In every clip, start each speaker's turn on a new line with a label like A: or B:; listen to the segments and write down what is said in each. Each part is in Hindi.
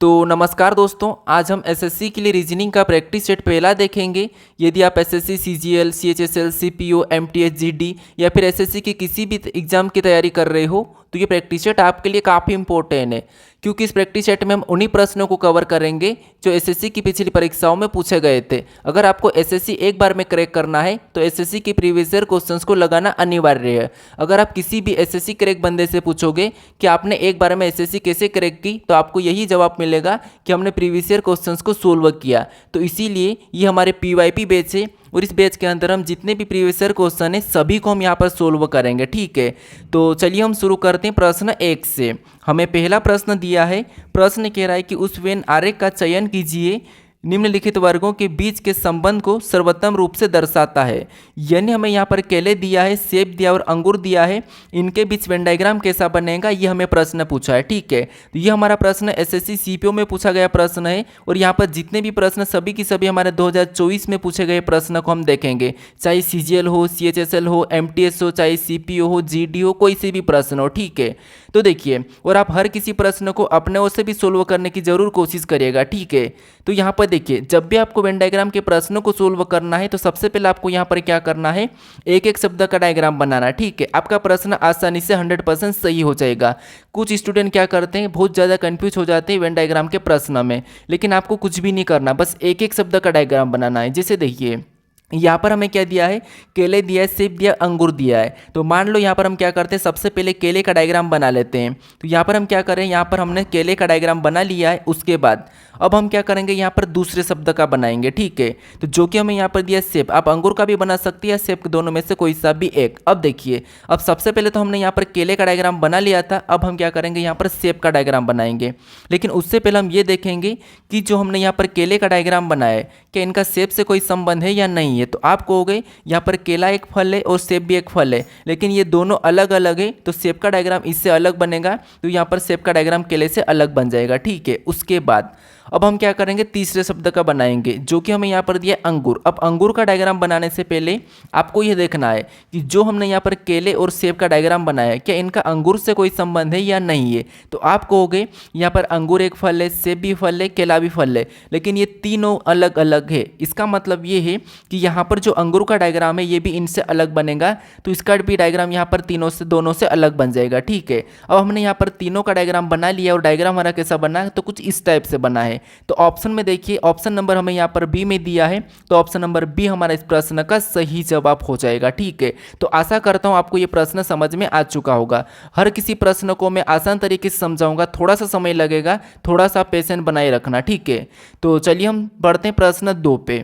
A: तो नमस्कार दोस्तों, आज हम एसएससी के लिए रीजनिंग का प्रैक्टिस सेट पहला देखेंगे। यदि आप SSC CGL, CHSL, CPO, MTS, GD या फिर एसएससी की किसी भी एग्जाम की तैयारी कर रहे हो तो ये प्रैक्टिस सेट आपके लिए काफ़ी इंपॉर्टेंट है, क्योंकि इस प्रैक्टिस सेट में हम उन्हीं प्रश्नों को कवर करेंगे जो एसएससी की पिछली परीक्षाओं में पूछे गए थे। अगर आपको एसएससी एक बार में क्रैक करना है तो एसएससी के प्रीवियस ईयर क्वेश्चंस को लगाना अनिवार्य है। अगर आप किसी भी एसएससी क्रैक बंदे से पूछोगे कि आपने एक बार में एसएससी कैसे क्रैक की, तो आपको यही जवाब मिलेगा कि हमने प्रीवियस ईयर क्वेश्चंस को सोल्व किया। तो इसीलिए ये हमारे पीवाईपी बैच है और इस बैच के अंदर हम जितने भी प्रीवियस ईयर क्वेश्चन है सभी को हम यहाँ पर सोल्व करेंगे। ठीक है, तो चलिए हम शुरू करते हैं प्रश्न 1 से। हमें पहला प्रश्न दिया है। प्रश्न कह रहा है कि उस वेन आरेख का चयन कीजिए निम्नलिखित वर्गों के बीच के संबंध को सर्वोत्तम रूप से दर्शाता है। यानी हमें यहाँ पर केले दिया है, सेब दिया और अंगूर दिया है, इनके बीच वेन डायग्राम कैसा बनेगा ये हमें प्रश्न पूछा है। ठीक है, तो ये हमारा प्रश्न एसएससी सीपीओ में पूछा गया प्रश्न है और यहाँ पर जितने भी प्रश्न सभी की सभी हमारे 2024 में पूछे गए प्रश्न को हम देखेंगे, चाहे सीजीएल हो, सीएचएसएल हो, एमटीएस हो, चाहे सीपीओ हो, जीडी हो, कोई से भी प्रश्न हो। ठीक है, तो देखिए, और आप हर किसी प्रश्न को अपने ओर से भी सोल्व करने की जरूर कोशिश करिएगा। ठीक है, तो यहाँ पर देखिए, जब भी आपको वेन डायग्राम के प्रश्नों को सोल्व करना है तो सबसे पहले आपको यहाँ पर क्या करना है, एक एक शब्द का डायग्राम बनाना। ठीक है, आपका प्रश्न आसानी से 100% सही हो जाएगा। कुछ स्टूडेंट क्या करते हैं, बहुत ज़्यादा कंफ्यूज हो जाते हैं वेन डायग्राम के प्रश्न में, लेकिन आपको कुछ भी नहीं करना, बस एक एक शब्द का डायग्राम बनाना है। जैसे देखिए, यहाँ पर हमें क्या दिया है, केले दिया है, सेब दिया, अंगूर दिया है। तो मान लो यहाँ पर हम क्या करते हैं, सबसे पहले केले का डायग्राम बना लेते हैं। तो यहाँ पर हम क्या करें, यहाँ पर हमने केले का डायग्राम बना लिया है। उसके बाद अब हम क्या करेंगे, यहाँ पर दूसरे शब्द का बनाएंगे। ठीक है, तो जो कि हमें यहाँ पर दिया सेब, आप अंगूर का भी बना सकती है, सेब के दोनों में से कोई सा भी एक। अब देखिए, अब सबसे पहले तो हमने यहाँ पर केले का डायग्राम बना लिया था, अब हम क्या करेंगे, यहाँ पर सेब का डायग्राम बनाएंगे। लेकिन उससे पहले हम ये देखेंगे कि जो हमने यहाँ पर केले का डायग्राम बनाया है, क्या इनका सेब से कोई संबंध है या नहीं है। तो आप कहोगे यहाँ पर केला एक फल है और सेब भी एक फल है, लेकिन ये दोनों अलग अलग है, तो सेब का डायग्राम इससे अलग बनेगा, तो यहाँ पर सेब का डायग्राम केले से अलग बन जाएगा। ठीक है, उसके बाद अब हम क्या करेंगे, तीसरे शब्द का बनाएंगे, जो कि हमें यहाँ पर दिया अंगूर। अब अंगूर का डायग्राम बनाने से पहले आपको यह देखना है कि जो हमने यहाँ पर केले और सेब का डायग्राम बनाया है, क्या इनका अंगूर से कोई संबंध है या नहीं है। तो आप कहोगे यहाँ पर अंगूर एक फल है, सेब भी फल है, केला भी फल है, लेकिन ये तीनों अलग अलग है। इसका मतलब ये है कि यहाँ पर जो अंगूर का डायग्राम है ये भी इनसे अलग बनेगा, तो इसका भी डायग्राम यहाँ पर दोनों से अलग बन जाएगा। ठीक है, अब हमने यहाँ पर तीनों का डायग्राम बना लिया और डायग्राम हमारा कैसा बना है, तो कुछ इस टाइप से बना है। तो ऑप्शन में देखिए, ऑप्शन नंबर हमें यहाँ पर बी में दिया है, तो ऑप्शन नंबर बी हमारा इस प्रश्न का सही जवाब हो जाएगा। ठीक है, तो आशा करता हूँ आपको ये प्रश्न समझ में आ चुका होगा। हर किसी प्रश्न को मैं आसान तरीके से समझाऊंगा, थोड़ा सा समय लगेगा, थोड़ा सा पेशेंस बनाए रखना। ठीक है, तो चलिए हम बढ़ते हैं प्रश्न 2 पे।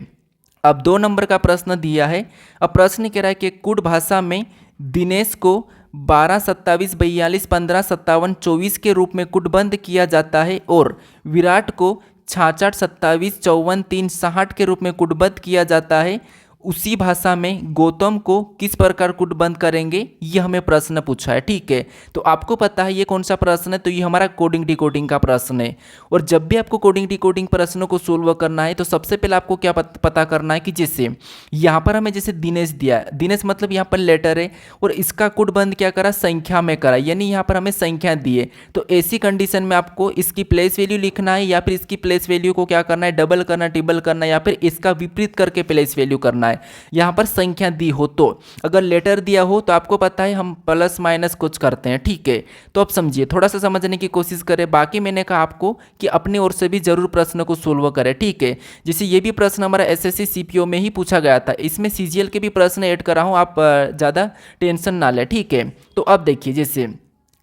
A: अब 2 नंबर का प्रश्न दिया है। अब प्रश्न कह रहा है कि कुट भाषा में दिनेश को 12, 27, 42, 15, 57, 24 के रूप में कुटबंध किया जाता है और विराट को 66, 27, 54, 3, 60 के रूप में कुटबद्ध किया जाता है। उसी भाषा में गौतम को किस प्रकार कुटबंध करेंगे, ये हमें प्रश्न पूछा है। ठीक है, तो आपको पता है ये कौन सा प्रश्न है, तो ये हमारा कोडिंग डिकोडिंग का प्रश्न है। और जब भी आपको कोडिंग डिकोडिंग प्रश्नों को सोल्व करना है तो सबसे पहले आपको क्या पता करना है कि जैसे यहाँ पर हमें जैसे दिनेश दिया, दिनेश मतलब यहाँ पर लेटर है और इसका कुटबंध क्या करा, संख्या में करा, यानी यहाँ पर हमें संख्या दिए। तो ऐसी कंडीशन में आपको इसकी प्लेस वैल्यू लिखना है या फिर इसकी प्लेस वैल्यू को क्या करना है, डबल करना, ट्रिपल करना, या फिर इसका विपरीत करके प्लेस वैल्यू करना है। यहां पर संख्या दी हो, तो अगर लेटर दिया हो तो आपको पता है हम प्लस माइनस कुछ करते हैं। ठीक है, तो अब समझिए, थोड़ा सा समझने की कोशिश करें। बाकी मैंने कहा आपको कि अपनी ओर से भी जरूर प्रश्न को सोल्व करें। ठीक है, जैसे ये भी प्रश्न हमारा एसएससी सीपीओ में ही पूछा गया था, इसमें सीजीएल के भी प्रश्न ऐड करा हूं, आप ज़्यादा टेंशन ना लें। ठीक है, तो अब देखिए, जैसे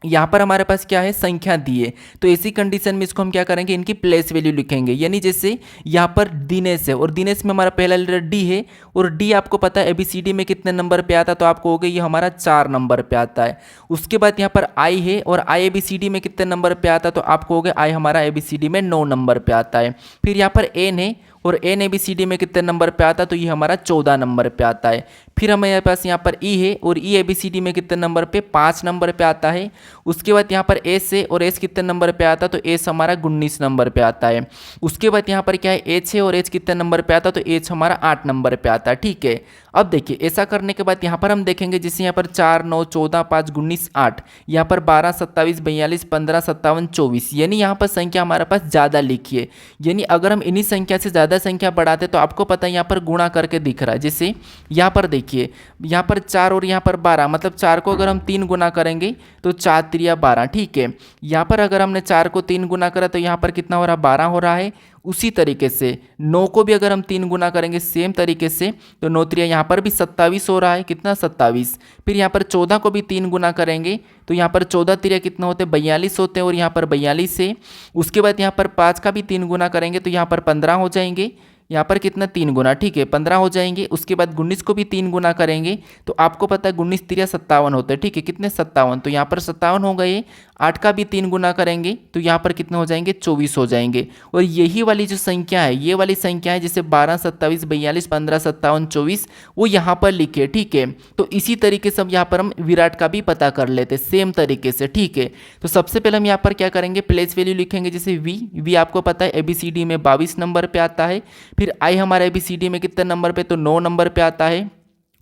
A: यहाँ पर हमारे पास क्या है, संख्या दी है, तो ऐसी कंडीशन में इसको हम क्या करेंगे, इनकी प्लेस वैल्यू लिखेंगे। यानी जैसे यहाँ पर दिनेश है और दिनेश में हमारा पहला लेटर डी है और डी आपको पता है एबीसीडी में कितने नंबर पे आता है, तो आपको हो गया ये हमारा 4 नंबर पे आता है। उसके बाद यहाँ पर आई है और आई एबीसीडी में कितने नंबर पे आता है, तो आपको हो गया आई हमारा एबीसीडी में 9 नंबर पे आता है। फिर यहाँ पर एन है और एन एबीसीडी में कितने नंबर पे आता है, तो ये हमारा 14 नंबर पे आता है। फिर हमारे पास यहाँ पर ई है और ई एबीसीडी में कितने नंबर पे, 5 नंबर पे आता है। उसके बाद यहाँ पर एस है और एस कितने नंबर पे आता है, तो एस हमारा 19 नंबर पे आता है। उसके बाद यहाँ पर क्या है, एच है और एच कितने नंबर पे आता है, तो एच हमारा 8 नंबर पे आता है। ठीक है, अब देखिए ऐसा करने के बाद यहाँ पर हम देखेंगे जैसे यहाँ पर 4, 9, 14, 5, 19, 8, यहाँ पर 12, 27, 42, 15, 57, 24, यानी यहाँ पर संख्या हमारे पास ज़्यादा लिखी है। यानी अगर हम इन्हीं संख्या से ज़्यादा संख्या बढ़ाते तो आपको पता है यहाँ पर गुणा करके दिख रहा है। जैसे यहाँ पर देखिए यहाँ पर 4 और यहाँ पर 12, मतलब 4 को अगर हम 3 गुना करेंगे तो 4 3 12, ठीक है। यहाँ पर अगर हमने 4 को 3 गुना करा तो यहाँ पर कितना हो रहा है, 12 हो रहा है। उसी तरीके से 9 को भी अगर हम 3 गुना करेंगे सेम तरीके से तो 9 3 यहाँ पर भी 27 हो रहा है, कितना 27। फिर यहाँ पर 14 को भी 3 गुना करेंगे तो यहाँ पर 14 3 कितना होते हैं, 42 होते हैं, और यहाँ पर 42 है। उसके बाद यहाँ पर 5 का भी 3 गुना करेंगे तो यहाँ पर 15 हो जाएंगे। यहाँ पर कितना 3 गुना, ठीक है, 15 हो जाएंगे। उसके बाद 19 को भी 3 गुना करेंगे तो आपको पता है 19 3 57 होते हैं, ठीक है, कितने 57, तो यहाँ पर 57 हो गए। 8 का भी 3 गुना करेंगे तो यहाँ पर कितने हो जाएंगे, 24 हो जाएंगे। और यही वाली जो संख्या है, ये वाली संख्या है जैसे 12, 27, 42, 15, 57, 24, वो यहाँ पर लिखे, ठीक है। तो इसी तरीके से हम यहाँ पर हम विराट का भी पता कर लेते सेम तरीके से, ठीक है। तो सबसे पहले हम यहाँ पर क्या करेंगे, प्लेस वैल्यू लिखेंगे। जैसे वी आपको पता है ABCD में 22 नंबर पे आता है। फिर आई हमारा ABCD में कितने नंबर पे, तो 9 नंबर पे आता है।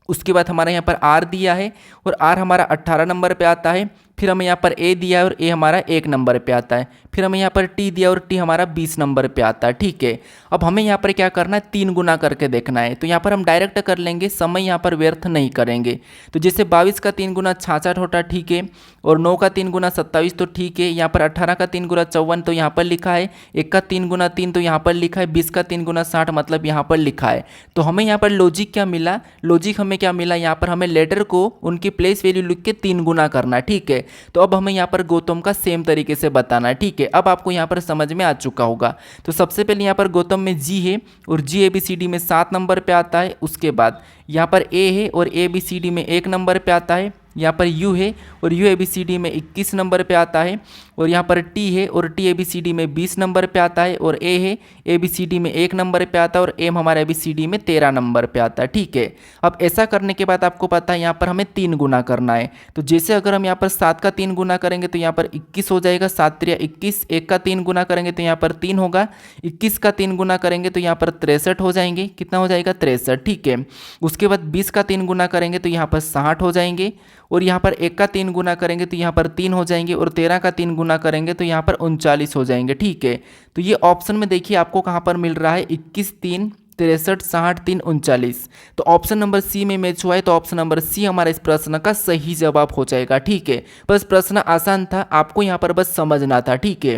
A: उसके बाद हमारा यहाँ पर आर दिया है और आर हमारा 18 नंबर पे आता है। फिर हमें यहाँ पर ए दिया है और ए हमारा 1 नंबर पे आता है। फिर हमें यहाँ पर टी दिया और टी हमारा 20 नंबर पे आता है, ठीक है। अब हमें यहाँ पर क्या करना है, 3 गुना करके देखना है। तो यहाँ पर हम डायरेक्ट कर लेंगे, समय यहाँ पर व्यर्थ नहीं करेंगे। तो जैसे 22 का 3 गुना 66 होता, ठीक है, और 9 का 3 गुना 27 तो ठीक है। यहाँ पर 18 का 3 गुना 54 तो यहाँ पर लिखा है। 1 का 3 गुना 3 तो यहाँ पर लिखा है। 20 का 3 गुना 60 मतलब यहाँ पर लिखा है। तो हमें यहाँ पर लॉजिक क्या मिला, लॉजिक हमें क्या मिला, यहाँ पर हमें लेटर को उनकी प्लेस वैल्यू लिख के 3 गुना करना है, ठीक है। तो अब हमें यहाँ पर गौतम का सेम तरीके से बताना है, ठीक है। अब आपको यहाँ पर समझ में आ चुका होगा। तो सबसे पहले यहाँ पर गौतम में जी है और जी ABCD में 7 नंबर पे आता है। उसके बाद यहाँ पर ए है और ABCD में 1 नंबर पे आता है। यहाँ पर यू है और यू ABCD में 21 नंबर पे आता है। और यहाँ पर टी है और टी ABCD में 20 नंबर पे आता है। और ए है ABCD में 1 नंबर पे आता है। और एम हमारा ABCD में 13 नंबर पे आता है, ठीक है। अब ऐसा करने के बाद आपको पता है यहाँ पर हमें 3 गुना करना है। तो जैसे अगर हम यहाँ पर 7 का 3 गुना करेंगे तो यहाँ पर 21 हो जाएगा, 7 3 21। 1 का 3 गुना करेंगे तो यहाँ पर 3 होगा। 21 का 3 गुना करेंगे तो यहाँ पर 63 हो जाएंगे, कितना हो जाएगा 63, ठीक है। उसके बाद 20 का 3 गुना करेंगे तो यहाँ पर 60 हो जाएंगे। और यहाँ पर 1 का 3 गुना करेंगे तो यहाँ पर 3 हो जाएंगे। और 13 का 3 गुना करेंगे तो यहाँ पर 39 हो जाएंगे, ठीक है। तो ये ऑप्शन में देखिए आपको कहाँ पर मिल रहा है, 21 3 63 60 3 39। तो ऑप्शन नंबर सी में मैच हुआ है। तो ऑप्शन नंबर सी हमारा इस प्रश्न का सही जवाब हो जाएगा, ठीक है। बस प्रश्न आसान था, आपको यहाँ पर बस समझना था, ठीक है।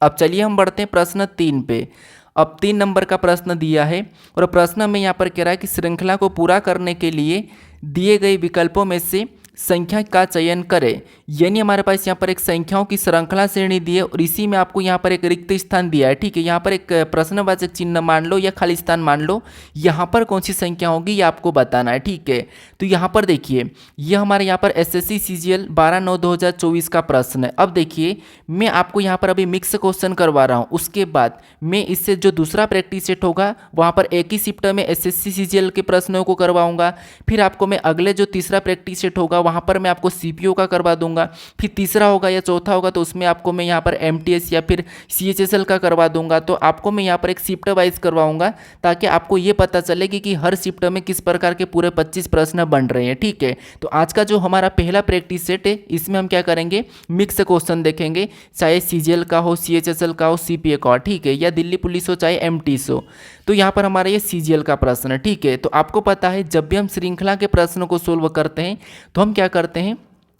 A: अब चलिए हम बढ़ते हैं प्रश्न 3 पे। अब 3 नंबर का प्रश्न दिया है और प्रश्न में यहाँ पर कह रहा है कि श्रृंखला को पूरा करने के लिए दिए गए विकल्पों में से संख्या का चयन करें। यानी हमारे पास यहाँ पर एक संख्याओं की श्रृंखला श्रेणी दी है और इसी में आपको यहाँ पर एक रिक्त स्थान दिया है, ठीक है। यहाँ पर एक प्रश्नवाचक चिन्ह मान लो या खाली स्थान मान लो, यहाँ पर कौन सी संख्या होगी ये आपको बताना है, ठीक है। तो यहाँ पर देखिए ये हमारे यहाँ पर SSC CGL 12/9/2024 का प्रश्न है। अब देखिए मैं आपको यहाँ पर अभी मिक्स क्वेश्चन करवा रहा हूँ, उसके बाद मैं इससे जो दूसरा प्रैक्टिस सेट होगा वहाँ पर एक ही शिफ्ट में SSC CGL के प्रश्नों को करवाऊंगा। फिर आपको मैं अगले जो तीसरा प्रैक्टिस सेट होगा वहाँ पर मैं आपको CPO का करवा दूंगा। फिर तीसरा होगा या चौथा होगा तो उसमें आपको मैं यहाँ पर MTS या फिर CHSL का करवा दूंगा। तो आपको मैं यहाँ पर एक शिफ्ट वाइज करवाऊंगा ताकि आपको ये पता चलेगी कि हर शिफ्ट में किस प्रकार के पूरे 25 प्रश्न बन रहे हैं, ठीक है। तो आज का जो हमारा पहला प्रैक्टिस सेट है इसमें हम क्या करेंगे, मिक्स क्वेश्चन देखेंगे, चाहे CGL का हो, CHSL का हो, CPA का हो, ठीक है, या दिल्ली पुलिस हो चाहे MTS हो। तो यहाँ पर हमारा ये CGL का प्रश्न है, ठीक है। तो आपको पता है जब भी हम श्रृंखला के प्रश्नों को सोल्व करते हैं तो हम क्या करते हैं,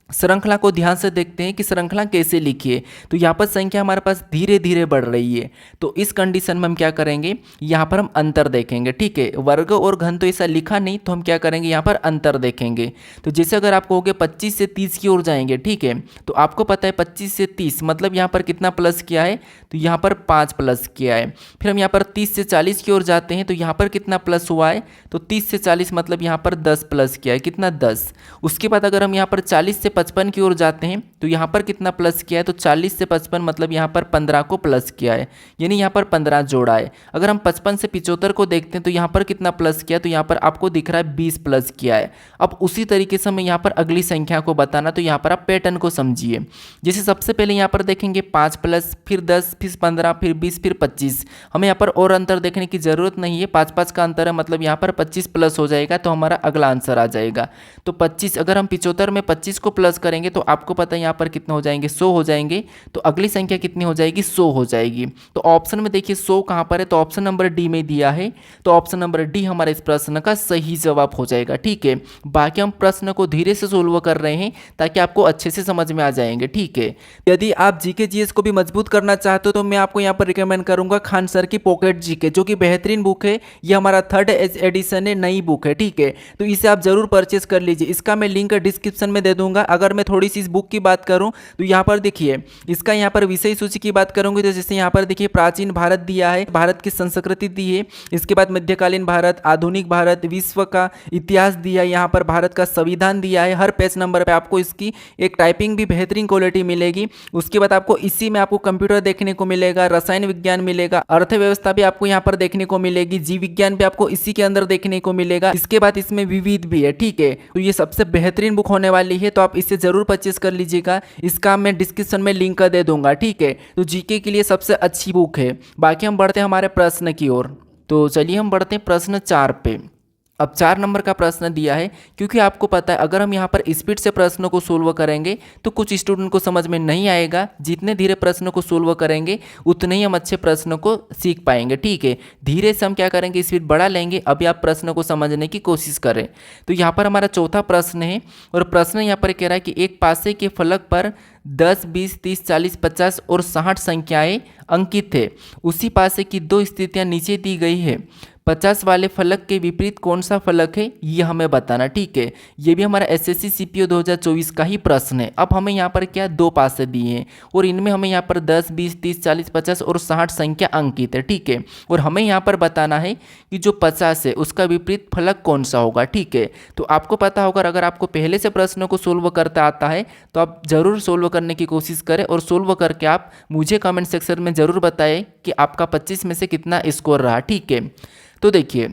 A: श्रृंखला को ध्यान से देखते हैं कि श्रृंखला कैसे लिखी है। तो यहाँ पर संख्या हमारे पास धीरे धीरे बढ़ रही है। तो इस कंडीशन में हम क्या करेंगे, यहाँ पर हम अंतर देखेंगे, ठीक है। वर्ग और घन तो ऐसा लिखा नहीं, तो हम क्या करेंगे, यहाँ पर अंतर देखेंगे। तो जैसे अगर आप कहोगे 25 से 30 की ओर जाएंगे, ठीक है, तो आपको पता है 25 से 30 मतलब यहाँ पर कितना प्लस किया है, तो यहाँ पर 5 प्लस किया है। फिर हम यहाँ पर 30 से 40 की ओर जाते हैं तो यहाँ पर कितना प्लस हुआ है, तो 30 से 40 मतलब यहाँ पर 10 प्लस किया है, कितना 10। उसके बाद अगर हम यहाँ पर 40 से 55 की ओर जाते हैं तो यहाँ पर कितना प्लस किया है, तो 40 से 55 मतलब यहाँ पर 15 को प्लस किया है, यानी यहाँ पर 15 जोड़ा है। अगर हम 55 से 75 को देखते हैं तो यहाँ पर कितना प्लस किया, तो यहाँ पर आपको दिख रहा है 20 प्लस किया है। अब उसी तरीके से हमें यहाँ पर अगली संख्या को बताना, तो यहाँ पर आप पैटर्न को समझिए। जैसे सबसे पहले यहाँ पर देखेंगे 5 प्लस, फिर 10, फिर 15, फिर 20, फिर 25। हमें यहाँ पर और अंतर देखने की जरूरत नहीं है, 5-5 का अंतर है, मतलब यहाँ पर 25 प्लस हो जाएगा तो हमारा अगला आंसर आ जाएगा। तो 25, अगर हम 75 में 25 को प्लस करेंगे तो आपको पता है यहाँ पर कितने हो जाएंगे, 100 हो जाएंगे। तो अगली संख्या कितनी हो जाएगी, 100 हो जाएगी। तो ऑप्शन में देखिए 100 कहाँ पर है, तो ऑप्शन नंबर डी में दिया है, तो ऑप्शन नंबर डी हमारे इस प्रश्न का सही जवाब हो जाएगा। ठीक है, बाकी हम प्रश्न को धीरे से सोल्व कर रहे हैं ताकि आपको अच्छे से समझ में आ जाएंगे। ठीक है, यदि आप जीके जीएस को भी मजबूत करना चाहते हो तो मैं आपको यहाँ पर रिकमेंड करूंगा खान सर की पॉकेट जीके, जो कि बेहतरीन बुक है। ये हमारा 3rd एडिशन है, नई बुक है। ठीक है, तो इसे आप जरूर परचेस कर लीजिए, इसका मैं लिंक डिस्क्रिप्शन में दे दूंगा। अगर मैं थोड़ी सी इस बुक की बात करूं तो यहाँ पर देखिए, इसका यहाँ पर विषय सूची की बात करूंगी तो जैसे यहाँ पर देखिए प्राचीन भारत दिया है, भारत की संस्कृति दी है, इसके बाद मध्यकालीन भारत, आधुनिक भारत, विश्व का इतिहास दिया है, यहाँ पर भारत का संविधान दिया है। हर पेज नंबर पे आपको इसकी एक टाइपिंग भी बेहतरीन क्वालिटी मिलेगी। उसके बाद आपको इसी में आपको कंप्यूटर देखने को मिलेगा, रसायन विज्ञान मिलेगा, अर्थव्यवस्था भी आपको यहाँ पर देखने को मिलेगी, जीव विज्ञान भी आपको इसी के अंदर देखने को मिलेगा। इसके बाद इसमें विविध भी है। ठीक है, तो ये सबसे बेहतरीन बुक होने वाली है, तो आप इसे जरूर परचेस कर लीजिएगा, इसका मैं डिस्क्रिप्शन में लिंक दे दूंगा। ठीक है, तो जीके के लिए सबसे अच्छी बुक है। बाकी हम बढ़ते हैं हमारे प्रश्न की ओर, तो चलिए हम बढ़ते हैं प्रश्न 4 पे। अब 4 नंबर का प्रश्न दिया है, क्योंकि आपको पता है अगर हम यहाँ पर स्पीड से प्रश्नों को सोल्व करेंगे तो कुछ स्टूडेंट को समझ में नहीं आएगा। जितने धीरे प्रश्नों को सोल्व करेंगे उतने ही हम अच्छे प्रश्नों को सीख पाएंगे। ठीक है, धीरे से हम क्या करेंगे, स्पीड बढ़ा लेंगे। अभी आप प्रश्न को समझने की कोशिश करें। तो यहाँ पर हमारा चौथा प्रश्न है, और प्रश्न यहाँ पर कह रहा है कि एक पासे के फलक पर 10, 20, 30, 40, 50 और 60 संख्याएं अंकित है। उसी पासे की 2 स्थितियां नीचे दी गई है। 50 वाले फलक के विपरीत कौन सा फलक है, ये हमें बताना। ठीक है, ये भी हमारा एसएससी सीपीओ 2024 का ही प्रश्न है। अब हमें यहाँ पर क्या 2 पासे दिए हैं और इनमें हमें यहाँ पर 10, 20, 30, 40, 50 और 60 संख्या अंकित है। ठीक है, और हमें यहाँ पर बताना है कि जो 50 है उसका विपरीत फलक कौन सा होगा। ठीक है, तो आपको पता होगा, अगर आपको पहले से प्रश्नों को सोल्व करता आता है तो आप जरूर सोल्व करने की कोशिश करें, और सोल्व करके आप मुझे कमेंट सेक्शन में ज़रूर बताएं कि आपका 25 में से कितना स्कोर रहा। ठीक है, तो देखिए,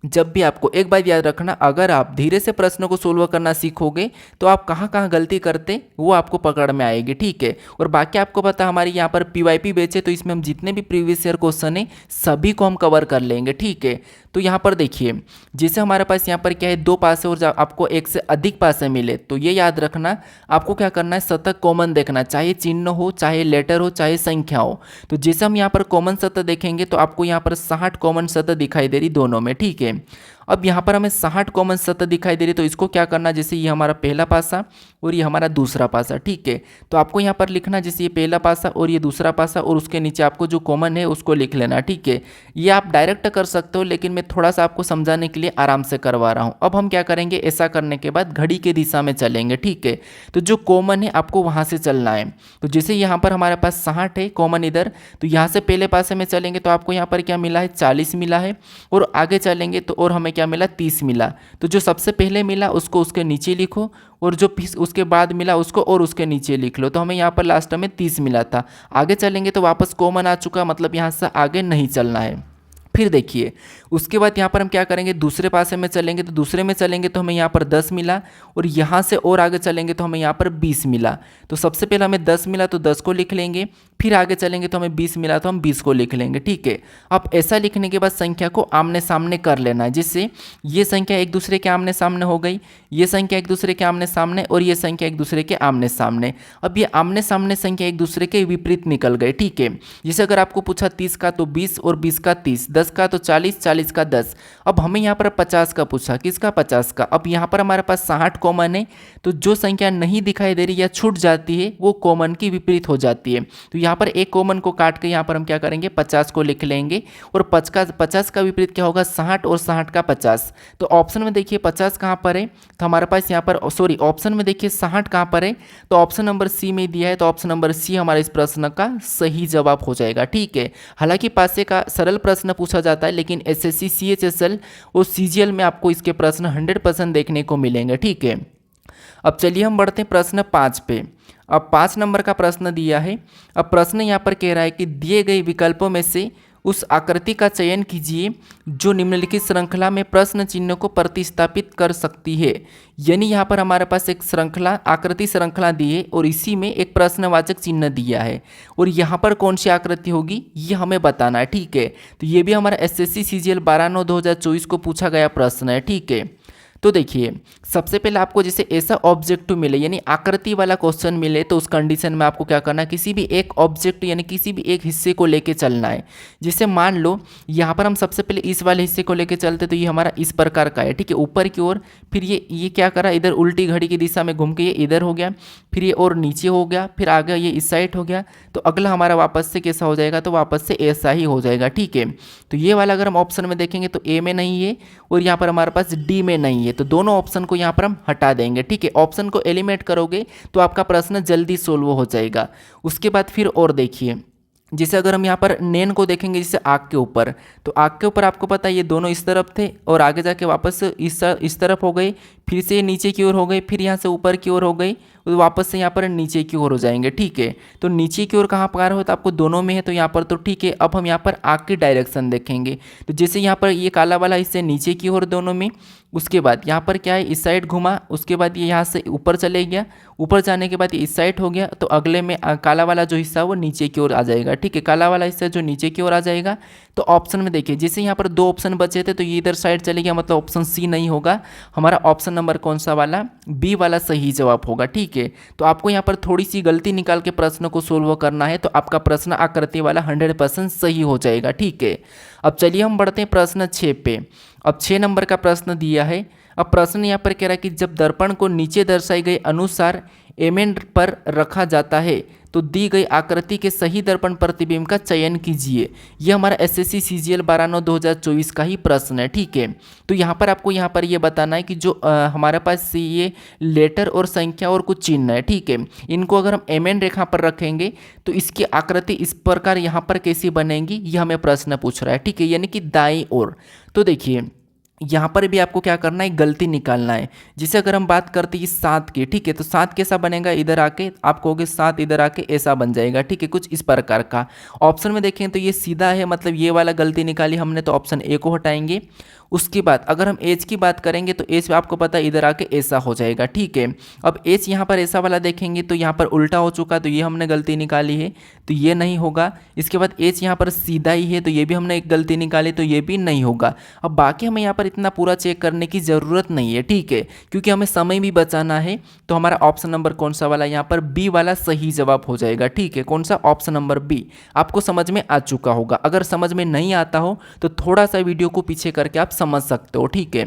A: जब भी आपको एक बात याद रखना, अगर आप धीरे से प्रश्नों को सोल्व करना सीखोगे तो आप कहाँ कहाँ गलती करते वो आपको पकड़ में आएगी। ठीक है, और बाकी आपको पता हमारी यहाँ पर पीवाईपी बैच है, तो इसमें हम जितने भी प्रीवियस ईयर क्वेश्चन है सभी को हम कवर कर लेंगे। ठीक है, तो यहाँ पर देखिए, जैसे हमारे पास यहाँ पर क्या है 2 पासे और आपको एक से अधिक पासे मिले तो ये याद रखना आपको क्या करना है, सतत कॉमन देखना, चाहे चिन्ह हो, चाहे लेटर हो, चाहे संख्या हो। तो जैसे हम यहाँ पर कॉमन सतत देखेंगे तो आपको यहाँ पर 60 कॉमन सतत दिखाई दे रही दोनों में। ठीक है, अब यहाँ पर हमें 60 कॉमन सतत दिखाई दे रही, तो इसको क्या करना, जैसे ये हमारा पहला पासा और ये हमारा दूसरा पासा। ठीक है, तो आपको यहाँ पर लिखना जैसे ये पहला पासा और ये दूसरा पासा, और उसके नीचे आपको जो कॉमन है उसको लिख लेना। ठीक है, ये आप डायरेक्ट कर सकते हो, लेकिन मैं थोड़ा सा आपको समझाने के लिए आराम से करवा रहा हूँ। अब हम क्या करेंगे, ऐसा करने के बाद घड़ी के दिशा में चलेंगे। ठीक है, तो जो कॉमन है आपको वहाँ से चलना है। तो जैसे यहाँ पर हमारे पास 60 है कॉमन इधर, तो यहाँ से पहले पासे में चलेंगे तो आपको यहाँ पर क्या मिला है, 40 मिला है, और आगे चलेंगे तो और हमें क्या मिला, 30 मिला। तो जो सबसे पहले मिला उसको उसके नीचे लिखो, और जो उसके बाद मिला उसको और उसके नीचे लिख लो। तो हमें यहाँ पर लास्ट में 30 मिला था। आगे चलेंगे तो वापस कॉमन आ चुका, मतलब यहाँ से आगे नहीं चलना है। फिर देखिए, उसके बाद यहाँ पर हम क्या करेंगे, दूसरे पासे में चलेंगे, तो दूसरे में चलेंगे तो हमें यहाँ पर 10 मिला, और यहाँ से और आगे चलेंगे तो हमें यहाँ पर 20 मिला। तो सबसे पहले हमें 10 मिला तो 10 को लिख लेंगे, फिर आगे चलेंगे तो हमें 20 मिला तो हम 20 को लिख लेंगे। ठीक है, अब ऐसा लिखने के बाद संख्या को आमने सामने कर लेना है, जिससे ये संख्या एक दूसरे के आमने सामने हो गई, ये संख्या एक दूसरे के आमने सामने, और ये संख्या एक दूसरे के आमने सामने। अब ये आमने सामने संख्या एक दूसरे के विपरीत निकल गए। ठीक है, जैसे अगर आपको पूछा 30 का तो 20 और 20 का 30, 10 का तो 40, 40 का 10। अब हमें यहाँ पर 50 का पूछा, किसका 50 का। अब यहाँ पर हमारे पास 60 कॉमन है, तो जो संख्या नहीं दिखाई दे रही या छूट जाती है वो कॉमन की विपरीत हो जाती है। तो यहाँ पर एक कॉमन को काट के यहाँ पर हम क्या करेंगे, 50 को लिख लेंगे, और 50 का विपरीत क्या होगा, 60, और 60 का 50। तो ऑप्शन में देखिए 50 कहाँ पर है, तो हमारे पास यहाँ पर ऑप्शन में देखिए 60 कहाँ पर है, तो ऑप्शन नंबर सी में दिया है, तो ऑप्शन नंबर सी हमारे इस प्रश्न का सही जवाब हो जाएगा। ठीक है, हालांकि पासे का सरल प्रश्न पूछा जाता है, लेकिन एसएससी, सीएचएसएल और सीजीएल में आपको इसके प्रश्न 100% देखने को मिलेंगे। ठीक है, अब चलिए हम बढ़ते हैं प्रश्न 5 पे। अब 5 नंबर का प्रश्न दिया है। अब प्रश्न यहाँ पर कह रहा है कि दिए गए विकल्पों में से उस आकृति का चयन कीजिए जो निम्नलिखित श्रृंखला में प्रश्न चिन्ह को प्रतिस्थापित कर सकती है। यानी यहाँ पर हमारे पास एक श्रृंखला आकृति श्रृंखला दी है और इसी में एक प्रश्नवाचक चिन्ह दिया है और यहाँ पर कौन सी आकृति होगी ये हमें बताना है। ठीक है, तो ये भी हमारा एसएससी सीजीएल 12/9/2024 को पूछा गया प्रश्न है। ठीक है, तो देखिए सबसे पहले आपको जैसे ऐसा ऑब्जेक्ट मिले यानी आकृति वाला क्वेश्चन मिले तो उस कंडीशन में आपको क्या करना है, किसी भी एक ऑब्जेक्ट यानी किसी भी एक हिस्से को लेके चलना है। जैसे मान लो यहाँ पर हम सबसे पहले इस वाले हिस्से को लेके चलते तो ये हमारा इस प्रकार का है। ठीक है, ऊपर की ओर, फिर ये क्या करा, इधर उल्टी घड़ी की दिशा में घूम के ये इधर हो गया, फिर ये और नीचे हो गया, फिर आगे ये इस साइड हो गया। तो अगला हमारा वापस से कैसा हो जाएगा, तो वापस से ऐसा ही हो जाएगा। ठीक है, तो ये वाला अगर हम ऑप्शन में देखेंगे तो ए में नहीं है और यहाँ पर हमारे पास डी में नहीं है, तो दोनों ऑप्शन को यहाँ पर हम हटा देंगे। ठीक है, ऑप्शन को एलिमिनेट करोगे तो आपका प्रश्न जल्दी सोल्व हो जाएगा। उसके बाद फिर और देखिए, जैसे अगर हम यहाँ पर नेन को देखेंगे जैसे आग के ऊपर, तो आग के ऊपर आपको पता है ये दोनों इस तरफ थे और आगे जाके वापस इस तरफ हो गए, फिर से नीचे की ओर हो गई, फिर यहाँ से ऊपर की ओर हो गई, तो वापस से यहाँ पर नीचे की ओर हो जाएंगे। ठीक है, तो नीचे की ओर कहाँ पर हो, तो आपको दोनों में है तो यहाँ पर तो ठीक है। अब हम यहाँ पर आग की डायरेक्शन देखेंगे, तो जैसे यहाँ पर ये काला वाला इससे नीचे की ओर दोनों में, उसके बाद यहाँ पर क्या है इस साइड घुमा, उसके बाद ये यहाँ से ऊपर चले गया, ऊपर जाने के बाद ये इस साइड हो गया, तो अगले में काला वाला जो हिस्सा वो नीचे की ओर आ जाएगा। ठीक है, काला वाला हिस्सा जो नीचे की ओर आ जाएगा। तो ऑप्शन में देखिए जैसे यहाँ पर 2 ऑप्शन बचे थे तो ये इधर साइड चले गया, मतलब ऑप्शन सी नहीं होगा, हमारा ऑप्शन नंबर कौन सा वाला, बी वाला सही जवाब होगा। ठीक है, तो आपको यहाँ पर थोड़ी सी गलती निकाल के प्रश्न को सोल्व करना है, तो आपका प्रश्न आकृति वाला 100% सही हो जाएगा। ठीक है, अब चलिए हम बढ़ते हैं प्रश्न 6 पे। अब 6 नंबर का प्रश्न दिया है। अब प्रश्न यहाँ पर कह रहा है कि जब दर्पण को नीचे दर्शाए गए अनुसार एमेंड पर रखा जाता है तो दी गई आकृति के सही दर्पण प्रतिबिंब का चयन कीजिए। यह हमारा एसएससी सीजीएल 12/9/2024 का ही प्रश्न है। ठीक है, तो यहाँ पर आपको यहाँ पर ये बताना है कि जो हमारे पास ये लेटर और संख्या और कुछ चिन्ह है। ठीक है, इनको अगर हम एमेंड रेखा पर रखेंगे तो इसकी आकृति इस प्रकार यहाँ पर कैसी बनेगी, ये हमें प्रश्न पूछ रहा है। ठीक है, यानी कि दाईं ओर। तो देखिए यहाँ पर भी आपको क्या करना है, गलती निकालना है। जैसे अगर हम बात करते हैं 7 की, ठीक है, तो 7 कैसा बनेगा, इधर आके आप कहोगे 7 इधर आके ऐसा बन जाएगा। ठीक है, कुछ इस प्रकार का। ऑप्शन में देखें तो ये सीधा है, मतलब ये वाला गलती निकाली हमने, तो ऑप्शन ए को हटाएंगे। उसके बाद अगर हम एज की बात करेंगे तो एज आपको पता है इधर आके ऐसा हो जाएगा। ठीक है, अब एज यहाँ पर ऐसा वाला देखेंगे तो यहाँ पर उल्टा हो चुका, तो ये हमने गलती निकाली है, तो ये नहीं होगा। इसके बाद एज यहाँ पर सीधा ही है, तो ये भी हमने एक गलती निकाली, तो ये भी नहीं होगा। अब बाकी हमें यहाँ पर इतना पूरा चेक करने की ज़रूरत नहीं है। ठीक है, क्योंकि हमें समय भी बचाना है, तो हमारा ऑप्शन नंबर कौन सा वाला, यहाँ पर बी वाला सही जवाब हो जाएगा। ठीक है, कौन सा, ऑप्शन नंबर बी। आपको समझ में आ चुका होगा। अगर समझ में नहीं आता हो तो थोड़ा सा वीडियो को पीछे करके आप समझ सकते हो। ठीक है,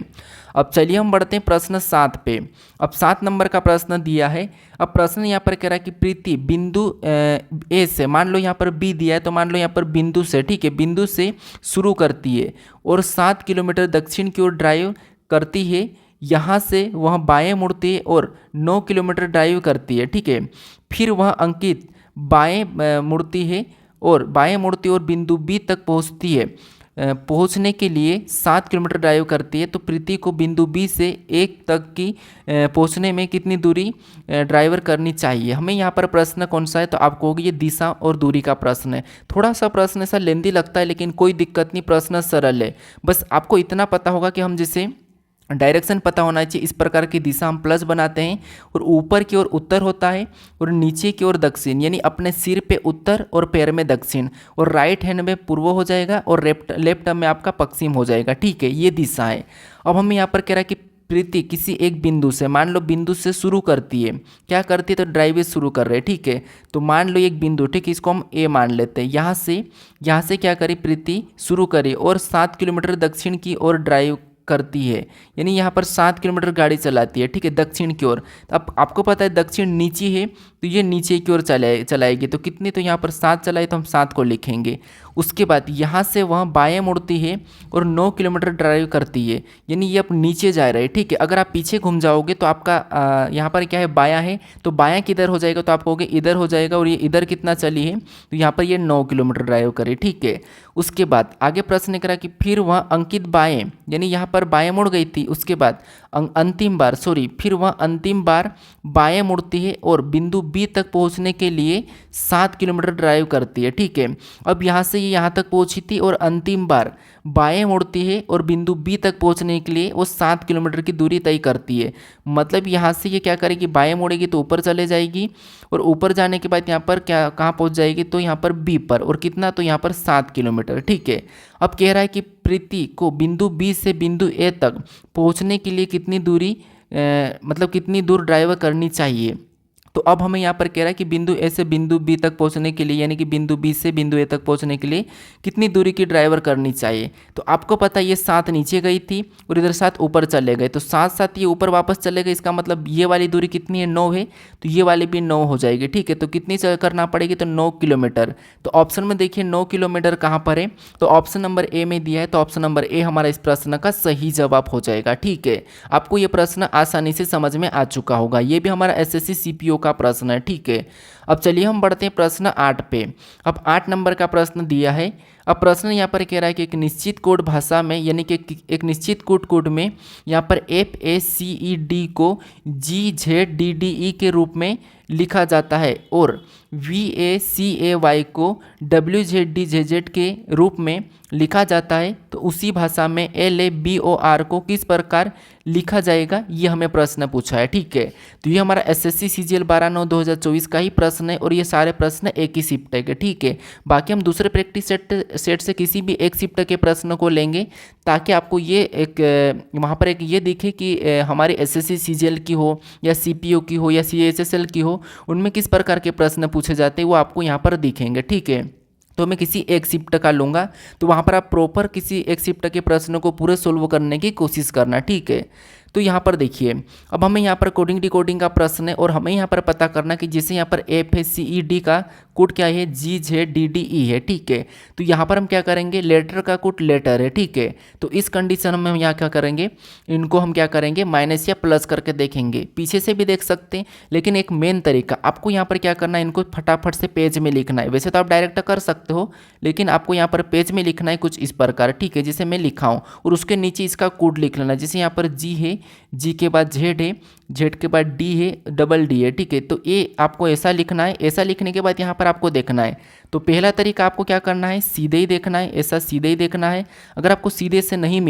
A: अब चलिए हम बढ़ते हैं प्रश्न 7 पे। अब 7 नंबर का प्रश्न दिया है। अब प्रश्न यहाँ पर कह रहा है कि प्रीति बिंदु ए से, मान लो यहाँ पर बी दिया है, तो मान लो यहाँ पर बिंदु से, ठीक है, बिंदु से शुरू करती है और 7 किलोमीटर दक्षिण की ओर ड्राइव करती है। यहाँ से वह बाएं मुड़ती है और 9 किलोमीटर ड्राइव करती है। ठीक है, फिर वह अंकित बाएं मुड़ती है और बिंदु बी तक पहुँचती है। पहुंचने के लिए 7 किलोमीटर ड्राइव करती है, तो प्रीति को बिंदु बी से 1 तक की पहुंचने में कितनी दूरी ड्राइवर करनी चाहिए। हमें यहाँ पर प्रश्न कौन सा है, तो आप कहोगे ये दिशा और दूरी का प्रश्न है। थोड़ा सा प्रश्न ऐसा लेंदी लगता है, लेकिन कोई दिक्कत नहीं, प्रश्न सरल है। बस आपको इतना पता होगा कि हम जैसे डायरेक्शन पता होना चाहिए, इस प्रकार की दिशा हम प्लस बनाते हैं और ऊपर की ओर उत्तर होता है और नीचे की ओर दक्षिण, यानी अपने सिर पे उत्तर और पैर में दक्षिण, और राइट हैंड में पूर्व हो जाएगा और लेफ्ट में आपका पश्चिम हो जाएगा। ठीक है, ये दिशा है। अब हमें यहाँ पर कह रहा है कि प्रीति किसी एक बिंदु से, मान लो बिंदु से शुरू करती है, क्या करती है, तो ड्राइव शुरू कर रहे हैं। ठीक है, तो मान लो एक बिंदु, ठीक है, इसको हम ए मान लेते हैं। यहाँ से क्या करी, प्रीति शुरू करी और 7 किलोमीटर दक्षिण की ओर ड्राइव करती है, यानी यहाँ पर 7 किलोमीटर गाड़ी चलाती है। ठीक है, दक्षिण की ओर। अब आपको पता है दक्षिण नीचे है, तो ये नीचे की ओर चलाएगी, तो कितनी, तो यहाँ पर 7 चलाई, तो हम 7 को लिखेंगे। उसके बाद यहाँ से वह बाएं मुड़ती है और 9 किलोमीटर ड्राइव करती है, यानी ये अब नीचे जा रहे हैं। ठीक है, अगर आप पीछे घूम जाओगे तो आपका यहाँ पर क्या है, बायां है, तो बायां किधर हो जाएगा, तो आप कहोगे इधर हो जाएगा, और ये इधर कितना चली है, तो यहाँ पर ये 9 किलोमीटर ड्राइव करे। ठीक है, उसके बाद आगे प्रश्न करा कि फिर वह अंकित बाएं, यानी यहाँ पर बाएं मुड़ गई थी, उसके बाद फिर वह अंतिम बार बाएं मुड़ती है और बिंदु बी तक पहुंचने के लिए 7 किलोमीटर ड्राइव करती है। ठीक है, अब यहाँ से ये यहाँ तक पहुंची थी और अंतिम बार बाएं मुड़ती है और बिंदु बी तक पहुंचने के लिए वो 7 किलोमीटर की दूरी तय करती है। मतलब यहाँ से ये क्या करेगी, बाएं मुड़ेगी तो ऊपर चले जाएगी और ऊपर जाने के बाद यहाँ पर क्या कहाँ पहुँच जाएगी, तो यहाँ पर बी पर, और कितना, तो यहाँ पर 7 किलोमीटर। ठीक है, अब कह रहा है कि प्रीति को बिंदु बी से बिंदु ए तक पहुँचने के लिए कितनी दूरी मतलब कितनी दूर ड्राइव करनी चाहिए। तो अब हमें यहाँ पर कह रहा है कि बिंदु ए से बिंदु बी तक पहुँचने के लिए, यानी कि बिंदु बी से बिंदु ए तक पहुँचने के लिए कितनी दूरी की ड्राइवर करनी चाहिए। तो आपको पता है ये 7 नीचे गई थी और इधर 7 ऊपर चले गए, तो 7 ये ऊपर वापस चले गए। इसका मतलब ये वाली दूरी कितनी है, 9 है, तो ये वाली भी 9 हो जाएगी। ठीक है, तो कितनी करना पड़ेगी, तो 9 किलोमीटर। तो ऑप्शन में देखिए 9 किलोमीटर कहाँ पर है, तो ऑप्शन नंबर ए में दिया है, तो ऑप्शन नंबर ए हमारा इस प्रश्न का सही जवाब हो जाएगा। ठीक है, आपको ये प्रश्न आसानी से समझ में आ चुका होगा, ये भी हमारा एसएससी सीपीओ का प्रश्न है। ठीक है, अब चलिए हम बढ़ते हैं प्रश्न 8 पे। अब 8 नंबर का प्रश्न दिया है। अब प्रश्न यहाँ पर कह रहा है कि एक निश्चित कोड भाषा में, यानी कि एक निश्चित कोड में यहाँ पर FACED को GZDDE के रूप में लिखा जाता है और VACAY को WZDZZ के रूप में लिखा जाता है, तो उसी भाषा में LABOR को किस प्रकार लिखा जाएगा, ये हमें प्रश्न पूछा है। ठीक है, तो ये हमारा SSC CGL 12/9/2024 का ही प्रश्न है और ये सारे प्रश्न एक ही शिफ्ट के। ठीक है, बाकी हम दूसरे प्रैक्टिस सेट से किसी भी एक शिफ्ट के प्रश्न को लेंगे ताकि आपको ये एक वहाँ पर एक ये दिखे कि हमारी SSC CGL की हो या CPO की हो या CHSL की हो, उनमें किस प्रकार के प्रश्न पूछे जाते हैं वो आपको यहाँ पर दिखेंगे। ठीक है, तो मैं किसी एक शिफ्ट का लूँगा, तो वहाँ पर आप प्रॉपर किसी एक शिफ्ट के प्रश्न को पूरे सोल्व करने की कोशिश करना। ठीक है, तो यहाँ पर देखिए, अब हमें यहाँ पर कोडिंग डिकोडिंग का प्रश्न है और हमें यहाँ पर पता करना कि जैसे यहाँ पर FACED का कोड क्या है, GZDDE है। ठीक है, तो यहाँ पर हम क्या करेंगे, लेटर का कोड लेटर है। ठीक है, तो इस कंडीशन में हम यहाँ क्या करेंगे, इनको हम क्या करेंगे, माइनस या प्लस करके देखेंगे। पीछे से भी देख सकते हैं, लेकिन एक मेन तरीका आपको यहाँ पर क्या करना है, इनको फटाफट से पेज में लिखना है। वैसे तो आप डायरेक्ट कर सकते हो, लेकिन आपको यहाँ पर पेज में लिखना है कुछ इस प्रकार। ठीक है, जैसे मैं लिखा हूँ और उसके नीचे इसका कोड लिख लेना। जैसे यहाँ पर G है, G के बाद Z है, Z के बाद D है, डबल D है। ठीक है, तो ये आपको ऐसा लिखना है। ऐसा लिखने के बाद यहाँ पर आपको देखना है, तो पहला तरीका आपको क्या करना है, सीधे ही देखना है, ऐसा सीधे ही देखना है। अगर आपको सीधे से नहीं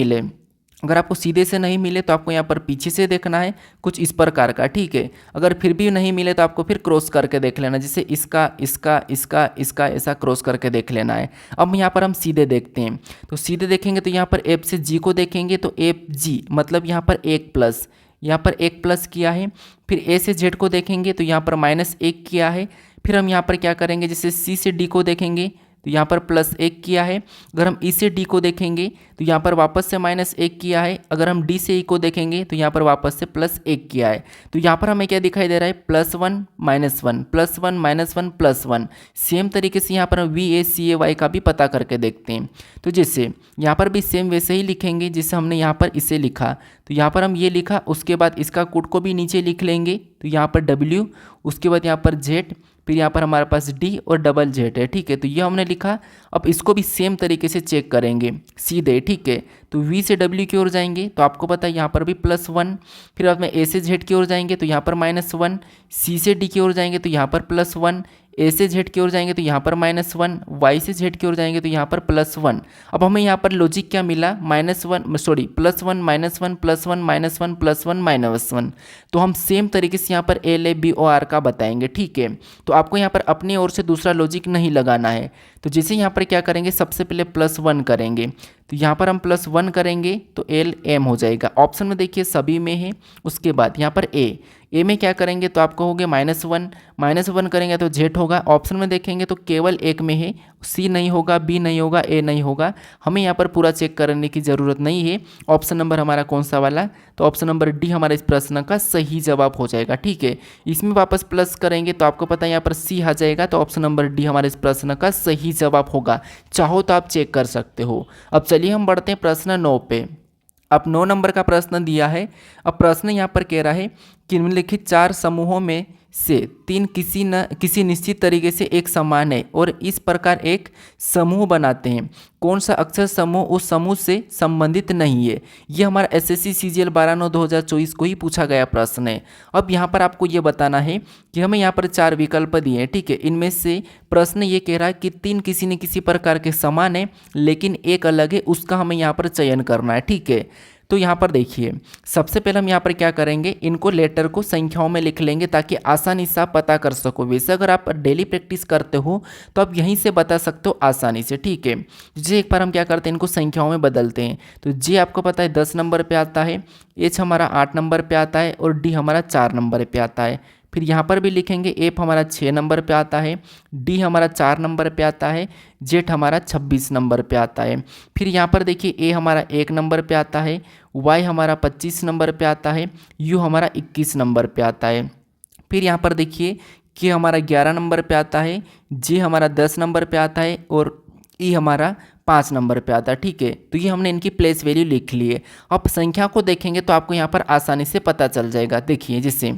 A: मिले, तो आपको यहाँ पर पीछे से देखना है कुछ इस प्रकार का। ठीक है, अगर फिर भी नहीं मिले तो आपको फिर क्रॉस करके देख लेना, जैसे इसका ऐसा क्रॉस करके देख लेना है। अब यहाँ पर हम सीधे देखते हैं, तो सीधे देखेंगे तो यहाँ पर F से G को देखेंगे तो FG मतलब यहाँ पर 1 प्लस, यहाँ पर 1 प्लस किया है। फिर A से Z को देखेंगे तो यहाँ पर -1 किया है। फिर हम यहाँ पर क्या करेंगे, जैसे C से D को देखेंगे तो यहाँ पर +1 किया है। अगर हम E से D को देखेंगे तो यहाँ पर वापस से -1 किया है। अगर हम D से E को देखेंगे तो यहाँ पर वापस से +1 किया है। तो यहाँ पर हमें क्या दिखाई दे रहा है, +1 -1 +1 -1 +1। सेम तरीके से यहाँ पर हम VACAY का भी पता करके देखते हैं। तो जैसे यहाँ पर भी सेम वैसे ही लिखेंगे जैसे हमने यहाँ पर इसे लिखा, तो यहाँ पर हम ये लिखा, उसके बाद इसका कोड को भी नीचे लिख लेंगे। तो यहाँ पर W, उसके बाद यहाँ पर Z, फिर यहाँ पर हमारे पास D और डबल Z है। ठीक है, तो ये हमने लिखा। अब इसको भी सेम तरीके से चेक करेंगे सीधे। ठीक है, तो V से W की ओर जाएंगे तो आपको पता है यहाँ पर भी +1। फिर बाद में A से Z की ओर जाएंगे तो यहाँ पर -1, C से D की ओर जाएंगे तो यहाँ पर +1, A से Z की ओर जाएंगे तो यहाँ पर -1, Y से Z की ओर जाएंगे तो यहाँ पर +1। अब हमें यहाँ पर लॉजिक क्या मिला, +1 -1 +1 +1 तो हम सेम तरीके से यहाँ पर LABOR का बताएंगे। ठीक है, तो आपको यहाँ पर अपनी ओर से दूसरा लॉजिक नहीं लगाना है। तो जैसे यहाँ पर क्या करेंगे, सबसे पहले +1 करेंगे, तो यहाँ पर हम +1 करेंगे तो LM हो जाएगा। ऑप्शन में देखिए सभी में है। उसके बाद यहाँ पर A में क्या करेंगे तो आपको होगे -1 करेंगे तो Z होगा। ऑप्शन में देखेंगे तो केवल एक में है, C नहीं होगा, B नहीं होगा, A नहीं होगा। हमें यहाँ पर पूरा चेक करने की ज़रूरत नहीं है। ऑप्शन नंबर हमारा कौन सा वाला, तो ऑप्शन नंबर D हमारा इस प्रश्न का सही जवाब हो जाएगा। ठीक है, इसमें वापस प्लस करेंगे तो आपको पता है यहाँ पर C आ जाएगा, तो ऑप्शन नंबर D हमारे इस प्रश्न का सही जवाब होगा। चाहो तो आप चेक कर सकते हो। अब चलिए हम बढ़ते हैं प्रश्न 9 पे। अब 9 नंबर का प्रश्न दिया है। अब प्रश्न यहाँ पर कह रहा है कि निम्नलिखित 4 समूहों में से तीन किसी निश्चित तरीके से एक समान है और इस प्रकार एक समूह बनाते हैं, कौन सा अक्षर समूह उस समूह से संबंधित नहीं है। ये हमारा एसएससी सीजीएल 12/9/2024 को ही पूछा गया प्रश्न है। अब यहाँ पर आपको ये बताना है कि हमें यहाँ पर 4 विकल्प दिए हैं, ठीक है। इनमें से प्रश्न ये कह रहा है कि तीन किसी न किसी प्रकार के समान है लेकिन एक अलग है, उसका हमें यहाँ पर चयन करना है, ठीक है। तो यहाँ पर देखिए, सबसे पहले हम यहाँ पर क्या करेंगे, इनको लेटर को संख्याओं में लिख लेंगे ताकि आसानी से आप पता कर सको। वैसे अगर आप डेली प्रैक्टिस करते हो तो आप यहीं से बता सकते हो आसानी से, ठीक है। जे एक बार हम क्या करते हैं, इनको संख्याओं में बदलते हैं। तो जे आपको पता है 10 नंबर पे आता है, एच हमारा 8 नंबर पे आता है और डी हमारा 4 नंबर पे आता है। फिर यहाँ पर भी लिखेंगे एफ हमारा 6 नंबर पे आता है, डी हमारा 4 नंबर पे आता है, जेड हमारा 26 नंबर पे आता है। फिर यहाँ पर देखिए ए हमारा 1 नंबर पे आता है, वाई हमारा 25 नंबर पे आता है, यू हमारा 21 नंबर पे आता है। फिर यहाँ पर देखिए के हमारा 11 नंबर पे आता है, जे हमारा 10 नंबर पे आता है और ई हमारा 5 नंबर पे आता है, ठीक है। तो ये हमने इनकी प्लेस वैल्यू लिख ली है। अब संख्या को देखेंगे तो आपको यहाँ पर आसानी से पता चल जाएगा। देखिए जैसे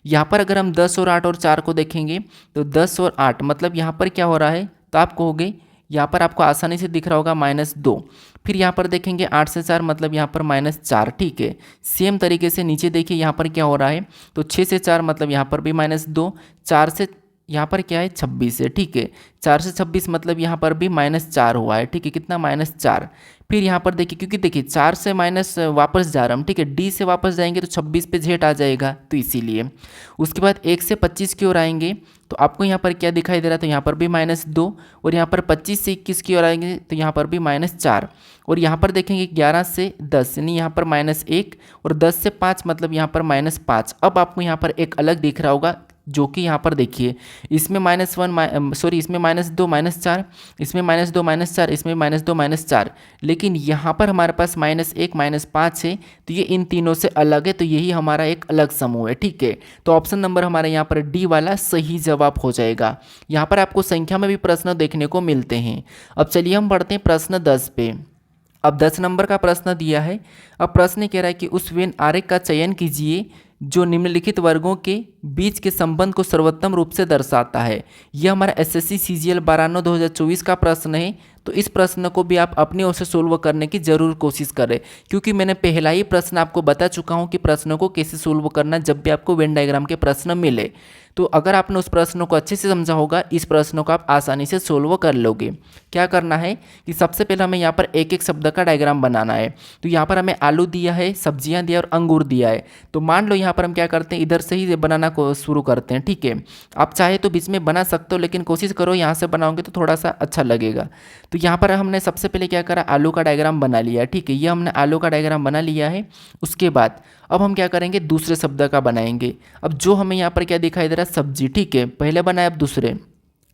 A: यहाँ पर अगर हम 10 और 8 और 4 को देखेंगे तो 10 और 8 मतलब यहाँ पर क्या हो रहा है, तो आप कहोगे यहाँ पर आपको आसानी से दिख रहा होगा -2। फिर यहाँ पर देखेंगे 8 से 4 मतलब यहाँ पर -4, ठीक है। सेम तरीके से नीचे देखिए यहाँ पर क्या हो रहा है, तो 6 से 4 मतलब यहाँ पर भी -2, 4 से यहाँ पर क्या है 26 है, ठीक है। 4 से 26 मतलब यहाँ पर भी -4 हुआ है, ठीक है। कितना -4। फिर यहाँ पर देखिए, क्योंकि देखिए 4 से माइनस वापस जा रहा हम, ठीक है। डी से वापस जाएंगे तो 26 पे जेड आ जाएगा, तो इसीलिए। उसके बाद 1 से 25 की ओर आएंगे तो आपको यहाँ पर क्या दिखाई दे रहा है, तो यहाँ पर भी -2 और यहाँ पर 25 से 21 की ओर आएंगे तो यहाँ पर भी -4 और यहाँ पर देखेंगे 11 से 10 यानी यहाँ पर -1 और 10 से 5 मतलब यहाँ पर -5। अब आपको यहाँ पर एक अलग दिख रहा होगा जो कि यहाँ पर देखिए इसमें -1 सॉरी इसमें -2 -4, इसमें -2 -4, इसमें -2 -4, लेकिन यहाँ पर हमारे पास -1 -5 है, तो ये इन तीनों से अलग है, तो यही हमारा एक अलग समूह है, ठीक है। तो ऑप्शन नंबर हमारे यहाँ पर डी वाला सही जवाब हो जाएगा। यहाँ पर आपको संख्या में भी प्रश्न देखने को मिलते हैं। अब चलिए हम बढ़ते हैं प्रश्न 10 पे। अब 10 नंबर का प्रश्न दिया है। अब प्रश्न कह रहा है कि उस वेन आरेख का चयन कीजिए जो निम्नलिखित वर्गों के बीच के संबंध को सर्वोत्तम रूप से दर्शाता है। यह हमारा एसएससी सीजीएल 12/9/2024 का प्रश्न है। तो इस प्रश्न को भी आप अपनी ओर से सोल्व करने की जरूर कोशिश करें, क्योंकि मैंने पहला ही प्रश्न आपको बता चुका हूं कि प्रश्नों को कैसे सोल्व करना जब भी आपको वेन डायग्राम के प्रश्न मिले। तो अगर आपने उस प्रश्न को अच्छे से समझा होगा, इस प्रश्नों को आप आसानी से सोल्व कर लोगे। क्या करना है कि सबसे पहले हमें यहाँ पर एक एक शब्द का डायग्राम बनाना है। तो यहाँ पर हमें आलू दिया है, सब्जियाँ दिया और अंगूर दिया है। तो मान लो यहाँ पर हम क्या करते हैं, इधर से ही बनाना को शुरू करते हैं, ठीक है। आप चाहे तो बीच में बना सकते हो, लेकिन कोशिश करो यहाँ से बनाओगे तो थोड़ा सा अच्छा लगेगा। तो यहाँ पर हमने सबसे पहले क्या करा, आलू का डायग्राम बना लिया, ठीक है। ये हमने आलू का डायग्राम बना लिया है। उसके बाद अब हम क्या करेंगे, दूसरे शब्द का बनाएंगे। अब जो हमें यहाँ पर क्या दिखाई दे रहा है, सब्जी, ठीक है। पहले बनाए, अब दूसरे।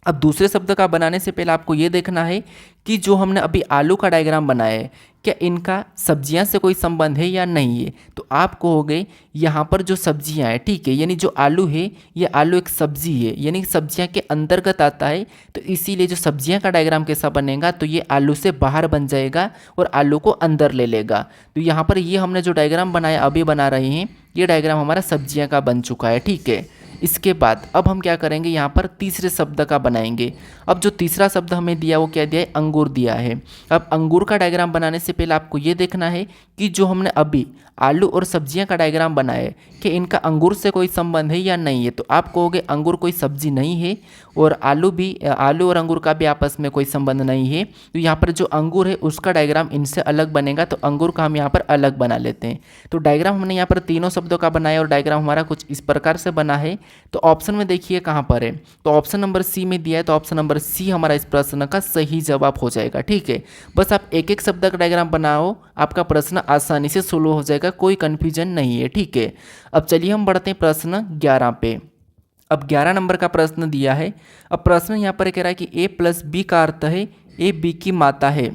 A: अब दूसरे शब्द का बनाने से पहले आपको ये देखना है कि जो हमने अभी आलू का डायग्राम बनाया है क्या इनका सब्जियां से कोई संबंध है या नहीं है। तो आप कहोगे यहाँ पर जो सब्जियां हैं, ठीक है, यानी जो आलू है ये आलू एक सब्जी है, यानी सब्जियां के अंतर्गत आता है। तो इसीलिए जो सब्जियां का डायग्राम कैसा बनेगा, तो ये आलू से बाहर बन जाएगा और आलू को अंदर ले लेगा। तो यहाँ पर ये हमने जो डायग्राम बनाया, अभी बना रहे हैं, ये डायग्राम हमारा सब्जियाँ का बन चुका है, ठीक है। इसके बाद अब हम क्या करेंगे, यहाँ पर तीसरे शब्द का बनाएंगे। अब जो तीसरा शब्द हमें दिया वो क्या दिया है, अंगूर दिया है। अब अंगूर का डायग्राम बनाने से पहले आपको ये देखना है कि जो हमने अभी आलू और सब्जियां का डायग्राम बनाया है कि इनका अंगूर से कोई संबंध है या नहीं है। तो आप कहोगे अंगूर कोई सब्जी नहीं है और आलू और अंगूर का भी आपस में कोई संबंध नहीं है। तो यहाँ पर जो अंगूर है उसका डायग्राम इनसे अलग बनेगा, तो अंगूर का हम यहाँ पर अलग बना लेते हैं। तो डायग्राम हमने यहाँ पर तीनों शब्दों का बनाया और डायग्राम हमारा कुछ इस प्रकार से बना है। तो ऑप्शन में देखिए कहाँ पर है, तो ऑप्शन नंबर सी में दिया है। तो ऑप्शन नंबर सी हमारा इस प्रश्न का सही जवाब हो जाएगा, ठीक है। बस आप एक एक शब्द का डायग्राम बनाओ, आपका प्रश्न आसानी से सोल्व हो जाएगा, कोई कन्फ्यूजन नहीं है, ठीक है। अब चलिए हम बढ़ते हैं प्रश्न 11 पे। अब 11 नंबर का प्रश्न दिया है। अब प्रश्न यहाँ पर कह रहा है कि a प्लस बी का अर्थ है a b की माता है,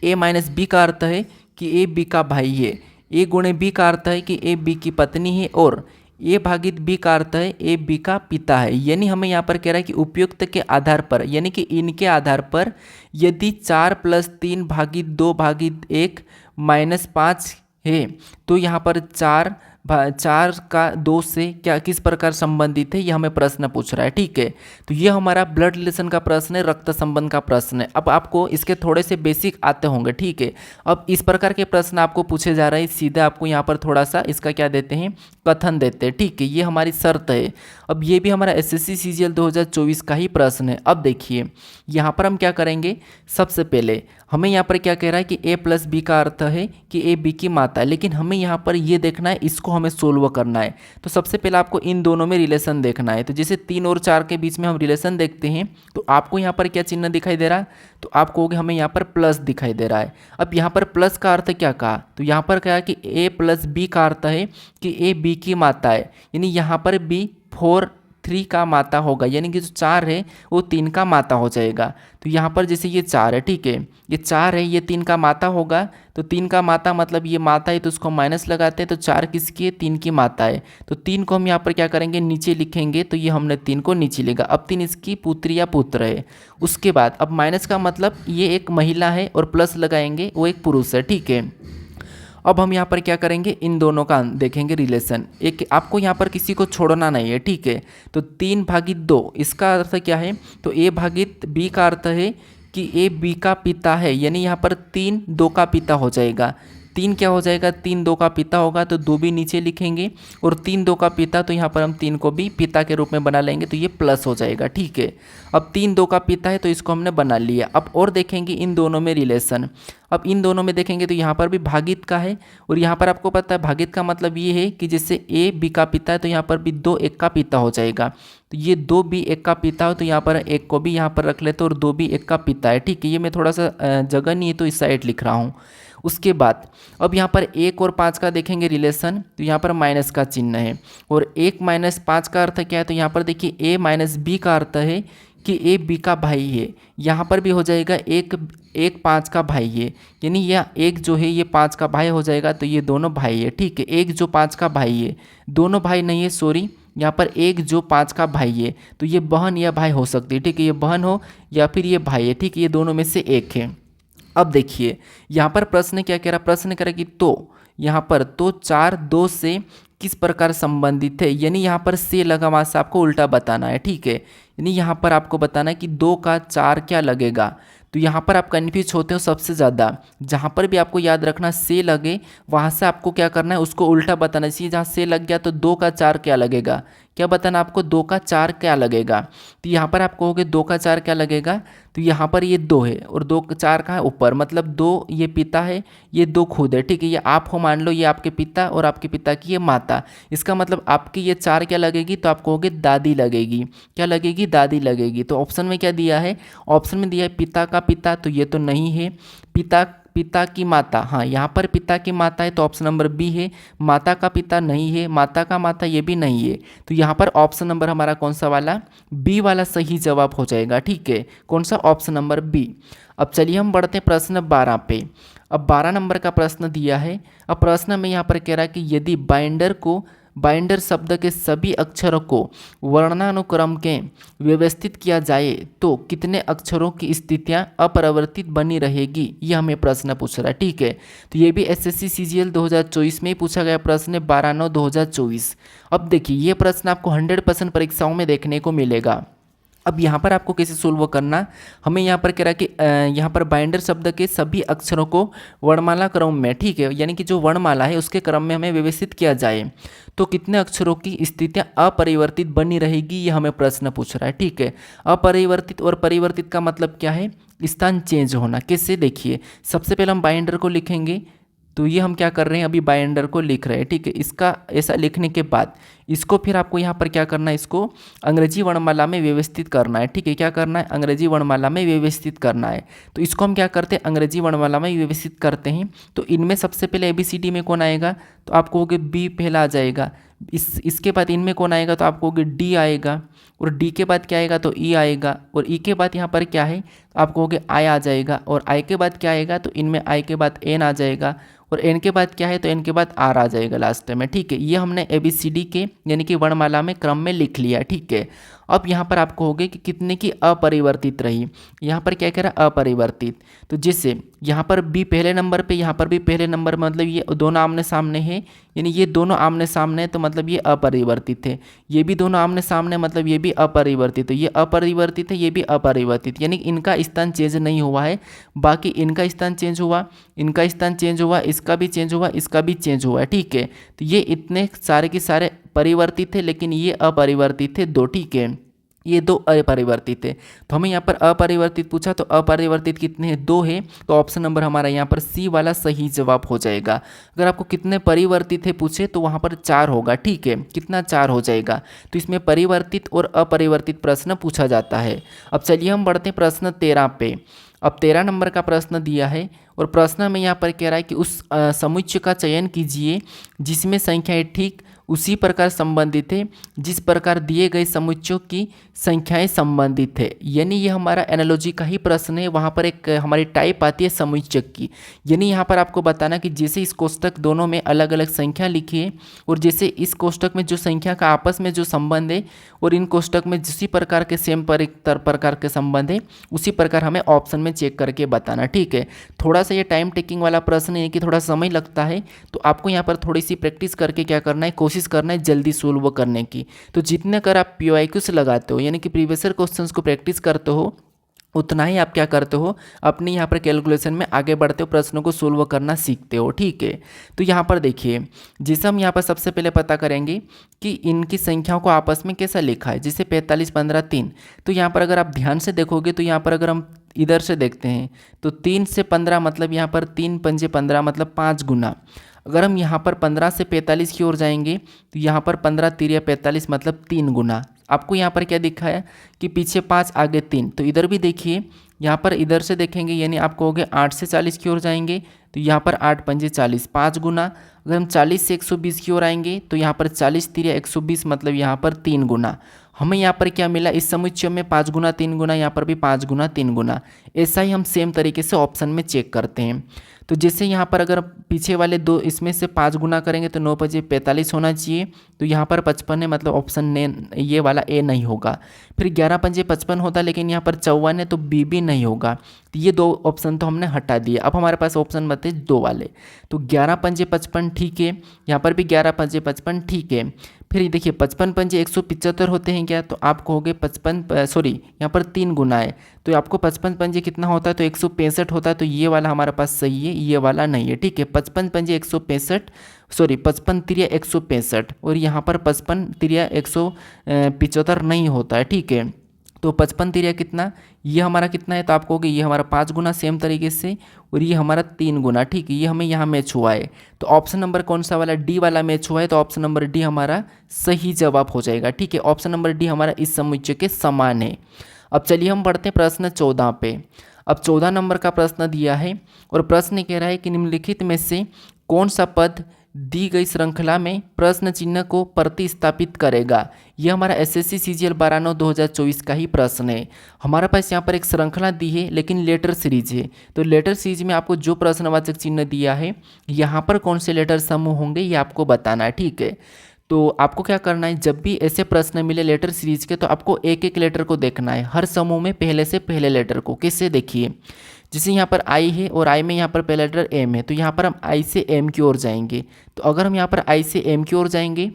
A: a माइनस बी का अर्थ है कि a b का भाई है, a गुणे b का अर्थ है कि a b की पत्नी है और a भागित b का अर्थ है a b का पिता है। यानी हमें यहाँ पर कह रहा है कि उपयुक्त के आधार पर, यानी कि इनके आधार पर यदि 4 + 3 भागित 2 भागित 1 - 5 है तो यहाँ पर 4 4 का 2 से क्या किस प्रकार संबंधित है, ये हमें प्रश्न पूछ रहा है। ठीक है, तो ये हमारा ब्लड रिलेशन का प्रश्न है, रक्त संबंध का प्रश्न है। अब आपको इसके थोड़े से बेसिक आते होंगे। ठीक है, अब इस प्रकार के प्रश्न आपको पूछे जा रहे हैं, सीधा आपको यहाँ पर थोड़ा सा इसका क्या देते हैं, कथन देते हैं। ठीक है, ये हमारी शर्त है। अब ये भी हमारा एसएससी सीजीएल 2024 का ही प्रश्न है। अब देखिए यहाँ पर हम क्या करेंगे, सबसे पहले हमें यहाँ पर क्या कह रहा है कि a प्लस बी का अर्थ है कि a b की माता है, लेकिन हमें यहाँ पर ये देखना है, इसको हमें सोल्व करना है। तो सबसे पहले आपको इन दोनों में रिलेशन देखना है। तो जैसे 3 और 4 के बीच में हम रिलेशन देखते हैं, तो आपको यहाँ पर क्या चिन्ह दिखाई दे रहा है, तो आप कहोगे हमें यहाँ पर प्लस दिखाई दे रहा है। अब यहाँ पर प्लस का अर्थ क्या कहा, तो यहाँ पर कहा कि a प्लस बी का अर्थ है कि a b की माता है, यानी यहाँ पर b 4 3 का माता होगा, यानी कि जो 4 है वो 3 का माता हो जाएगा। तो यहाँ पर जैसे ये 4 है, ठीक है, ये 4 है, ये 3 का माता होगा। तो 3 का माता मतलब ये माता है, तो उसको माइनस लगाते हैं। तो 4 किसकी है, 3 की माता है। तो 3 को हम यहाँ पर क्या करेंगे, नीचे लिखेंगे। तो ये हमने 3 को नीचे लिखा। अब 3 इसकी पुत्री या पुत्र है। उसके बाद अब माइनस का मतलब ये एक महिला है, और प्लस लगाएंगे वो एक पुरुष है। ठीक है, अब हम यहाँ पर क्या करेंगे, इन दोनों का देखेंगे रिलेशन। एक आपको यहाँ पर किसी को छोड़ना नहीं है। ठीक है, तो 3/2 इसका अर्थ क्या है, तो a/b का अर्थ है कि a b का पिता है, यानी यहाँ पर 3 2 का पिता हो जाएगा। 3 क्या हो जाएगा, 3 2 का पिता होगा, तो 2 भी नीचे लिखेंगे, और 3 2 का पिता, तो यहाँ पर हम 3 को भी पिता के रूप में बना लेंगे, तो ये प्लस हो जाएगा। ठीक है, अब 3 2 का पिता है, तो इसको हमने बना लिया। अब और देखेंगे इन दोनों में रिलेशन। अब इन दोनों में देखेंगे तो यहाँ पर भी भागित का है, और यहाँ पर आपको पता है भागित का मतलब ये है कि जैसे a b का पिता है, तो यहाँ पर भी 2 1 का पिता हो जाएगा। तो ये 2 b 1 का पिता हो, तो यहाँ पर 1 को भी यहाँ पर रख लेते, और 2 भी 1 का पिता है। ठीक है, ये मैं थोड़ा सा जगह नहीं है तो इस साइड लिख रहा हूँ। उसके बाद अब यहाँ पर 1 और 5 का देखेंगे रिलेशन, तो यहाँ पर माइनस का चिन्ह है, और 1 - 5 का अर्थ क्या है, तो यहाँ पर देखिए a - b का अर्थ है कि a b का भाई है। यहाँ पर भी हो जाएगा 1 5 का भाई है, यानी यह 1 जो है ये 5 का भाई हो जाएगा, तो ये दोनों भाई है। ठीक है, 1 जो 5 का भाई है, दोनों भाई नहीं है, सॉरी, यहाँ पर 1 जो 5 का भाई है, तो ये बहन या भाई हो सकती है। ठीक है, ये बहन हो या फिर ये भाई है। ठीक है, ये दोनों में से एक है। अब देखिए यहाँ पर प्रश्न क्या कह रहा, प्रश्न कह रहा कि तो यहाँ पर तो 4 2 से किस प्रकार संबंधित है, यानी यहाँ पर से लगा वहाँ से आपको उल्टा बताना है। ठीक है, यानी यहाँ पर आपको बताना है कि 2 का 4 क्या लगेगा। तो यहाँ पर आप कन्फ्यूज होते हो सबसे ज़्यादा। जहाँ पर भी आपको याद रखना से लगे, वहाँ से आपको क्या करना है, उसको उल्टा बताना चाहिए। जहाँ से लग गया तो 2 का 4 क्या लगेगा, क्या बताना आपको, 2 का 4 क्या लगेगा। तो यहाँ पर आप कहोगे 2 का 4 क्या लगेगा, तो यहाँ पर ये 2 है, और 2 का 4 कहाँ है, ऊपर, मतलब 2 ये पिता है, ये 2 खुद है। ठीक है, ये आप हो, मान लो ये आपके पिता, और आपके पिता की ये माता। इसका मतलब आपकी ये 4 क्या लगेगी, तो आप कहोगे दादी लगेगी। क्या लगेगी, दादी लगेगी। तो ऑप्शन में क्या दिया है, ऑप्शन में दिया है पिता का पिता, तो ये तो नहीं है। पिता की माता, हाँ यहाँ पर पिता की माता है, तो ऑप्शन नंबर बी है। माता का पिता नहीं है, माता का माता ये भी नहीं है। तो यहाँ पर ऑप्शन नंबर हमारा कौन सा वाला, बी वाला सही जवाब हो जाएगा। ठीक है, कौन सा, ऑप्शन नंबर बी। अब चलिए हम बढ़ते हैं प्रश्न 12 पे। अब 12 नंबर का प्रश्न दिया है। अब प्रश्न में यहाँ पर कह रहा है कि यदि बाइंडर शब्द के सभी अक्षरों को वर्णानुक्रम के व्यवस्थित किया जाए तो कितने अक्षरों की स्थितियां अपरिवर्तित बनी रहेगी, ये हमें प्रश्न पूछ रहा है। ठीक है, तो ये भी एसएससी सीजीएल 2024 में ही पूछा गया प्रश्न है, 12/9/2024। अब देखिए ये प्रश्न आपको 100% परीक्षाओं में देखने को मिलेगा। अब यहाँ पर आपको कैसे सोल्व करना, हमें यहाँ पर कह रहा है कि यहाँ पर बाइंडर शब्द के सभी अक्षरों को वर्णमाला क्रम में, ठीक है, यानी कि जो वर्णमाला है उसके क्रम में हमें व्यवस्थित किया जाए तो कितने अक्षरों की स्थितियाँ अपरिवर्तित बनी रहेगी, ये हमें प्रश्न पूछ रहा है। ठीक है, अपरिवर्तित और परिवर्तित का मतलब क्या है, स्थान चेंज होना। कैसे, देखिए सबसे पहले हम बाइंडर को लिखेंगे, तो ये हम क्या कर रहे हैं, अभी बाइंडर को लिख रहे हैं। ठीक है, इसका ऐसा लिखने के बाद इसको फिर आपको यहाँ पर क्या करना है, इसको अंग्रेजी वर्णमाला में व्यवस्थित करना है। ठीक है, क्या करना है, अंग्रेजी वर्णमाला में व्यवस्थित करना है। तो इसको हम क्या करते हैं, अंग्रेजी वर्णमाला में व्यवस्थित करते हैं। तो इनमें सबसे पहले ABCD में कौन आएगा, तो आप कहोगे B पहला आ जाएगा। इसके बाद इनमें कौन आएगा, तो आप कहोगे D आएगा, और D के बाद क्या आएगा, तो E आएगा, और E के बाद यहाँ पर क्या है, तो आप कहोगे I आ जाएगा, और I के बाद क्या आएगा, तो इनमें I के बाद N आ जाएगा, और N के बाद क्या है, तो N के बाद R आ जाएगा लास्ट में। ठीक है, ये हमने ABCD के यानी कि वर्णमाला में क्रम में लिख लिया। ठीक है, अब यहाँ पर आप कहोगे कि कितने की अपरिवर्तित रही, यहाँ पर क्या कह रहा है अपरिवर्तित, तो जिससे यहाँ पर बी पहले नंबर पे, यहाँ पर भी पहले नंबर, मतलब ये दोनों आमने सामने है, यानी ये दोनों आमने सामने है तो मतलब ये अपरिवर्तित है, ये भी दोनों आमने सामने मतलब ये भी अपरिवर्तित है, ये अपरिवर्तित है, ये भी अपरिवर्तित, यानी इनका स्थान चेंज नहीं हुआ है, बाकी इनका स्थान चेंज हुआ, इनका स्थान चेंज हुआ, इसका भी चेंज हुआ, इसका भी चेंज हुआ है, ठीक है। तो ये इतने सारे के सारे परिवर्तित थे, लेकिन ये अपरिवर्तित थे दो, ठीक है, ये दो अपरिवर्तित है। तो हमें यहाँ पर अपरिवर्तित पूछा, तो अपरिवर्तित कितने हैं, दो है, तो ऑप्शन नंबर हमारा यहाँ पर सी वाला सही जवाब हो जाएगा। अगर आपको कितने परिवर्तित है पूछे तो वहाँ पर 4 होगा, ठीक है, कितना 4 हो जाएगा, तो इसमें परिवर्तित और अपरिवर्तित प्रश्न पूछा जाता है। अब चलिए हम बढ़ते हैं प्रश्न 13 पे। अब 13 नंबर का प्रश्न दिया है और प्रश्न में यहाँ पर कह रहा है कि उस समुच्चय का चयन कीजिए जिसमें संख्याएं ठीक उसी प्रकार संबंधित है जिस प्रकार दिए गए समुच्चयों की संख्याएं संबंधित है, यानी ये हमारा एनालॉजी का ही प्रश्न है। वहाँ पर एक हमारी टाइप आती है समुच्चय की, यानी यहाँ पर आपको बताना कि जैसे इस कोष्टक दोनों में अलग अलग संख्या लिखी है और जैसे इस कोष्टक में जो संख्या का आपस में जो संबंध है और इन कोष्टक में जिसी प्रकार के सेम प्रकार के संबंध है उसी प्रकार हमें ऑप्शन में चेक करके बताना, ठीक है। थोड़ा सा ये टाइम टेकिंग वाला प्रश्न है कि थोड़ा समय लगता है, तो आपको यहाँ पर थोड़ी सी प्रैक्टिस करके क्या करना है, कोशिश करना है जल्दी सोल्व करने की। तो जितने कर आप PYQ से लगाते हो यानी कि प्रीवियस ईयर क्वेश्चंस को प्रैक्टिस करते हो, उतना ही आप क्या करते हो अपने यहाँ पर कैलकुलेशन में आगे बढ़ते हो, प्रश्नों को सोल्व करना सीखते हो, ठीक है। तो यहाँ पर देखिए, जैसे हम यहाँ पर सबसे पहले पता करेंगे कि इनकी संख्याओं को आपस में कैसा लिखा है, जैसे 45 15 3, तो यहाँ पर अगर आप ध्यान से देखोगे तो यहाँ पर अगर हम इधर से देखते हैं तो 3 से 15 मतलब यहाँ पर 3 पंजे 15 मतलब 5 गुना। अगर हम यहाँ पर 15 से 45 की ओर जाएंगे तो यहाँ पर 15 तिरिया 45 मतलब 3 गुना। आपको यहाँ पर क्या दिखा है कि पीछे 5 आगे 3, तो इधर भी देखिए, यहाँ पर इधर से देखेंगे यानी आप कहोगे 8 से 40 की ओर जाएंगे तो यहाँ पर 8 पंजे 40 5 गुना। अगर हम 40 से 120 की ओर आएंगे तो यहाँ पर 40 तिरिया 120 मतलब यहाँ पर 3 गुना। हमें यहाँ पर क्या मिला, इस समुच्चय में 5 गुना 3 गुना, यहाँ पर भी 5 गुना 3 गुना। ऐसा ही हम सेम तरीके से ऑप्शन में चेक करते हैं। तो जैसे यहाँ पर अगर पीछे वाले दो इसमें से 5 गुना करेंगे तो 9 पंजे 45 होना चाहिए, तो यहाँ पर 55 है मतलब ऑप्शन ने ये वाला ए नहीं होगा। फिर 11 पंजे 55 होता लेकिन यहाँ पर 54 है तो बी भी नहीं होगा। तो ये दो ऑप्शन तो हमने हटा दिए। अब हमारे पास ऑप्शन बचे दो वाले, तो 11 पंजे 55 ठीक है, यहाँ पर भी 11 पंजे 55 ठीक है। फिर देखिए 55 पंजे 175 होते हैं क्या, तो आप कहोगे 55 सॉरी यहाँ पर 3 गुना है तो आपको 55 पंजे कितना होता है तो 165 होता है, तो ये वाला हमारे पास सही है, ये वाला नहीं है, ठीक है। 55 पंजे 165 सॉरी 55 तिरिया 165 और यहाँ पर 55 तिरिया 175 नहीं होता है, ठीक है। तो 55 तिरिया कितना, ये हमारा कितना है, तो आप कहोगे ये हमारा 5 गुना सेम तरीके से और ये हमारा 3 गुना, ठीक है। ये हमें यहाँ मैच हुआ है, तो ऑप्शन नंबर कौन सा वाला, डी वाला मैच हुआ है, तो ऑप्शन नंबर डी हमारा सही जवाब हो जाएगा, ठीक है। ऑप्शन नंबर डी हमारा इस समुच्चय के समान है। अब चलिए हम बढ़ते हैं प्रश्न 14 पे। अब 14 नंबर का प्रश्न दिया है और प्रश्न कह रहा है कि निम्नलिखित में से कौन सा पद दी गई श्रृंखला में प्रश्न चिन्ह को प्रतिस्थापित करेगा। यह हमारा SSC CGL 12/9/2024 का ही प्रश्न है। हमारे पास यहाँ पर एक श्रृंखला दी है लेकिन लेटर सीरीज है, तो लेटर सीरीज में आपको जो प्रश्नवाचक चिन्ह दिया है यहाँ पर कौन से लेटर समूह होंगे ये आपको बताना है, ठीक है। तो आपको क्या करना है, जब भी ऐसे प्रश्न मिले लेटर सीरीज के तो आपको एक एक लेटर को देखना है, हर समूह में पहले से पहले लेटर को। कैसे, देखिए जैसे यहाँ पर आई है और आई में यहाँ पर पहला लेटर एम है, तो यहाँ पर हम आई से एम की ओर जाएंगे। तो अगर हम यहाँ पर आई से एम की ओर जाएंगे